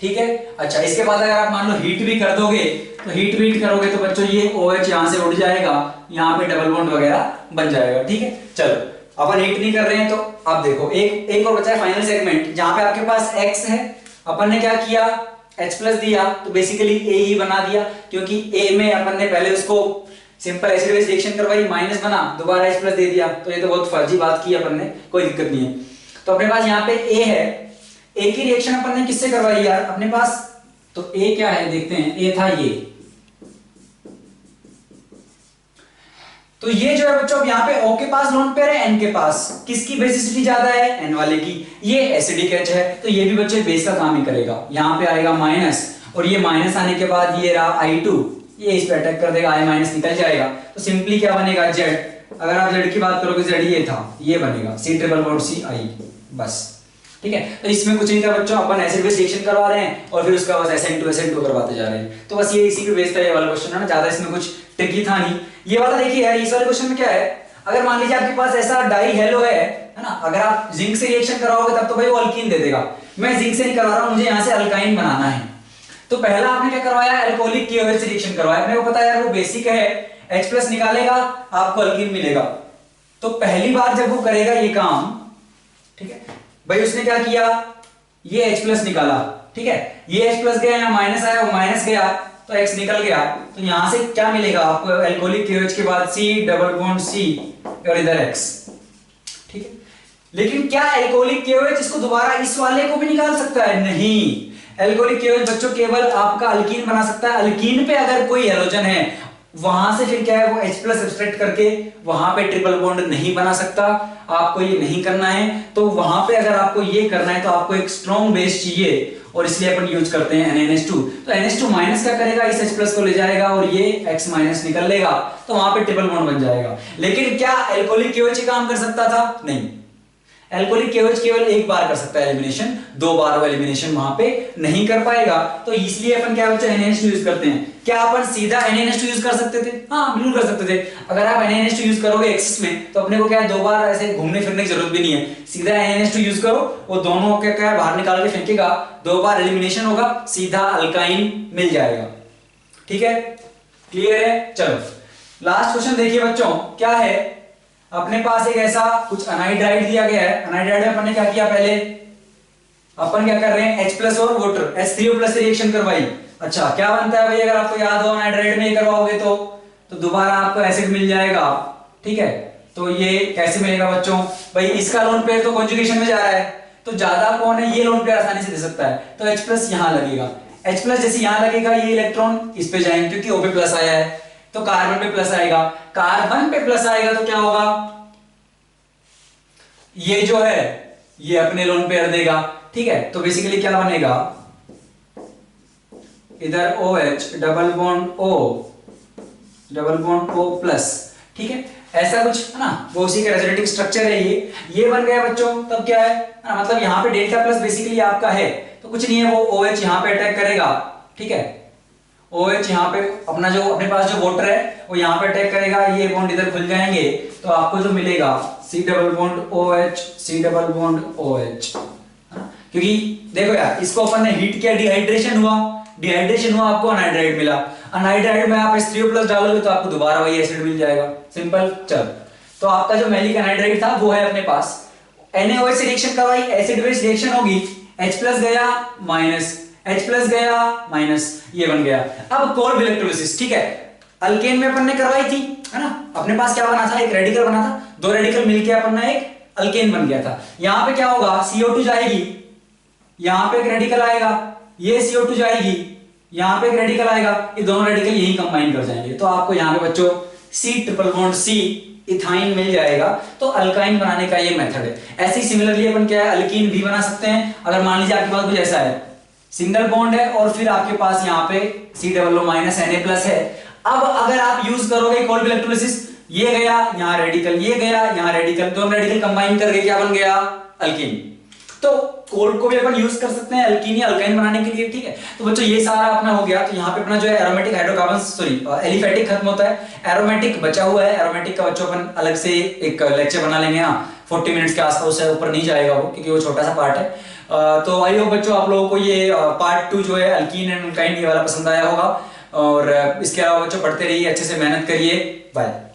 ठीक है। अच्छा, इसके बाद अगर आप मान लो हीट भी कर दोगे, तो हीट बीट करोगे तो बच्चों ये OH यहाँ से उड़ जाएगा, यहाँ पे डबल बॉन्ड वगैरह बन जाएगा, ठीक है। चलो, अपन हीट नहीं कर रहे हैं, तो आप देखो एक और बचा है फाइनल सेगमेंट, जहां पे आपके पास X है, अपन ने क्या किया, H प्लस दिया, तो बेसिकली A ही बना दिया, क्योंकि A में अपन ने पहले उसको सिंपल एसिड बेस रिएक्शन करवाई, माइनस बना, दोबारा H प्लस दे दिया, तो ये तो बहुत फर्जी बात की अपन ने, कोई दिक्कत नहीं है। तो अपने पास यहाँ पे A है, A की रिएक्शन अपन ने किससे करवाई यार अपने पास, तो A क्या है देखते हैं, A था ये, तो ये जो है बच्चों अब यहाँ पे O के पास लोन पेयर है, N के पास किसकी बेसिसिटी ज्यादा है, N वाले की, ये एसिडिक H है, तो ये भी बच्चे बेस का काम ही करेगा, यहाँ पे आएगा माइनस, और ये माइनस आने के बाद ये रहा I2, ये इस पे अटैक कर देगा, I माइनस निकल जाएगा, तो सिंपली क्या बनेगा Z, अगर आप Z की बात करोगे Z ये था, ये बनेगा C triple bond C I, बस, ठीक है। तो इसमें कुछ नहीं था बच्चों, अपन एसिड बेस रिएक्शन करवा रहे हैं और फिर उसका बस SN2 करवाते जा रहे हैं, तो बस ये इसी पे बेस था ये वाला क्वेश्चन है ना, ज्यादा इसमें कुछ ट्रिकी था नहीं। ये वाला देखिए यार, इस वाले क्वेश्चन में क्या है, अगर मान लीजिए आपके पास ऐसा डाई हेलो है ना, अगर आप जिंक से रिएक्शन कराओगे तब तो भाई वो अल्कीन दे देगा, मैं जिंक से नहीं करवा रहा हूं, मुझे यहाँ से अल्काइन बनाना है, तो पहला आपने क्या करवाया, अल्कोहलिक KOH से रिएक्शन करवाया, अपने को पता है यार वो बेसिक है, H प्लस निकालेगा आपको अल्कीन मिलेगा, तो पहली बार जब वो करेगा ये काम, ठीक है भाई, उसने क्या किया, ये H प्लस निकाला, ठीक है, ये H प्लस गया, यहाँ माइनस आया, वो माइनस गया, तो X निकल गया, तो यहां से क्या मिलेगा आपको, अल्कोहलिक KOH के बाद C डबल बॉन्ड C और इधर X, ठीक है। लेकिन क्या अल्कोहलिक KOH इसको दोबारा इस वाले को भी निकाल सकता है, नहीं, अल्कोहलिक KOH बच्चों केवल आपका अल्कीन बना सकता है, अल्कीन पे अगर कोई हैलोजन है वहां से फिर क्या है वो H प्लस सब्सट्रैक्ट करके वहां पे ट्रिपल बॉन्ड नहीं बना सकता, आपको ये नहीं करना है। तो वहां पे अगर आपको ये करना है तो आपको एक स्ट्रॉन्ग बेस चाहिए, और इसलिए अपन यूज करते हैं NaNH2। तो NH2 माइनस क्या करेगा, इस H प्लस को ले जाएगा और ये X माइनस निकल लेगा, तो वहां पे ट्रिपल बॉन्ड बन जाएगा। लेकिन क्या अल्कोहलिक KOH काम कर सकता था, नहीं, अल्कोहलिक KOH केवल एक बार कर सकता है एलिमिनेशन, दो बार वो एलिमिनेशन वहां पे नहीं कर पाएगा, तो इसलिए अपन क्या बच्चा NaNH2 यूज करते हैं। क्या अपन सीधा NaNH2 यूज कर सकते थे, हाँ बिल्कुल कर सकते थे। अगर आप NaNH2 यूज करोगे एक्सिस में तो अपने को क्या है, दो बार ऐसे घूमने फिरने की जरूरत भी नहीं है, सीधा NaNH2 यूज करो, वो दोनों क्या है बाहर निकाल के फेंकेगा, दो बार एलिमिनेशन होगा, सीधा अल्काइन मिल जाएगा, ठीक है, क्लियर है। चलो लास्ट क्वेश्चन देखिए बच्चों, क्या है अपने पास एक ऐसा कुछ अनाइड्राइड दिया गया है, अनाइड्राइड में अपन ने क्या किया, पहले अपन क्या कर रहे हैं H प्लस और वाटर H3O प्लस से रिएक्शन करवाई। अच्छा क्या बनता है भाई, अगर आपको याद हो अनाइड्राइड में करवाओगे तो दोबारा आपको एसिड मिल जाएगा, ठीक है। तो ये कैसे मिलेगा बच्चों, भाई इसका लोन पेयर तो कॉन्जुगेशन में जा रहा है, तो ज्यादा कौन है, ये लोन पेयर आसानी से दे सकता है, तो H प्लस यहां लगेगा, H प्लस जैसे यहां लगेगा ये इलेक्ट्रॉन इस पे जाएंगे क्योंकि O पे प्लस आया है, तो कार्बन पे प्लस आएगा, कार्बन पे प्लस आएगा तो क्या होगा, ये जो है ये अपने लोन पेयर देगा, ठीक है। तो बेसिकली क्या बनेगा, इधर OH double bond O plus, ठीक है, ऐसा कुछ है ना, वो उसी का रेजोनेटिव स्ट्रक्चर है, ये बन गया बच्चों। तब क्या है ना, मतलब यहाँ पे डेल्टा प्लस बेसिकली आपका है, तो कुछ नहीं है, वो OH यहाँ पे अटैक करेगा, ठीक है, OH यहाँ पे अपना जो अपने पास जो वाटर है वो यहाँ पे अटैक करेगा, ये बॉन्ड इधर खुल जाएंगे, तो आपको जो मिलेगा C double bond OH C double bond OH, क्योंकि देखो यार इसको अपन ने हीट किया, डिहाइड्रेशन हुआ, आपको अनाइड्राइड मिला, अनाइड्राइड में आप H3O प्लस डालोगे तो आपको दोबारा वही एसिड मिल जाएगा, सिंपल। चल तो आपका जो मैलिक अनाइड्राइड था वो है अपने पास, NaOH से रिएक्शन करवाई, एसिड बेस रिएक्शन होगी, H प्लस गया माइनस, H प्लस गया माइनस, ये बन गया। अब कोल्ड इलेक्ट्रोलिसिस, ठीक है, अल्केन में अपन ने करवाई थी है ना, अपने पास क्या बना था, एक रेडिकल बना था, दो रेडिकल मिलके अपन ने एक अल्केन बन गया था। यहां पे क्या होगा, CO2 जाएगी, यहां पे एक रेडिकल आएगा, ये CO2 जाएगी, यहां पे एक रेडिकल आएगा, ये दोनों रेडिकल यही कंबाइन कर जाएंगे, तो आपको यहां पे बच्चों C triple bond C ethyne मिल जाएगा। तो अल्काइन बनाने का ये मेथड है। ऐसे ही सिमिलरली अपन क्या है अल्कीन भी बना सकते हैं। अगर मान लीजिए आपके पास कुछ ऐसा है, सिंगल बॉन्ड है और फिर आपके पास यहाँ पे C माइनस Na प्लस है। अब अगर आप यूज करोगे कोल्ड इलेक्ट्रोलिसिस, ये गया यहाँ रेडिकल, ये गया यहाँ रेडिकल, दोनों रेडिकल कंबाइन करके क्या बन गया अल्कीन। तो कोल्ड को भी अपन यूज कर सकते हैं अल्कीन या अल्काइन बनाने के लिए, ठीक है। तो बच्चों ये सारा अपना हो गया। तो यहाँ पे अपना जो है एरोमेटिक हाइड्रोकार्बन सॉरी एलिफेटिक खत्म होता है, एरोमेटिक बचा हुआ है। एरोमेटिक का बच्चों अपन अलग से एक लेक्चर बना लेंगे, हाँ 40 मिनट्स के आसपास है, ऊपर नहीं जाएगा वो क्योंकि वो छोटा सा पार्ट है। तो आई होप बच्चों आप लोगों को ये पार्ट 2 जो है अल्कीन एंड अल्काइन ये वाला पसंद आया होगा। और इसके अलावा बच्चों पढ़ते रहिए, अच्छे से मेहनत करिए। बाय।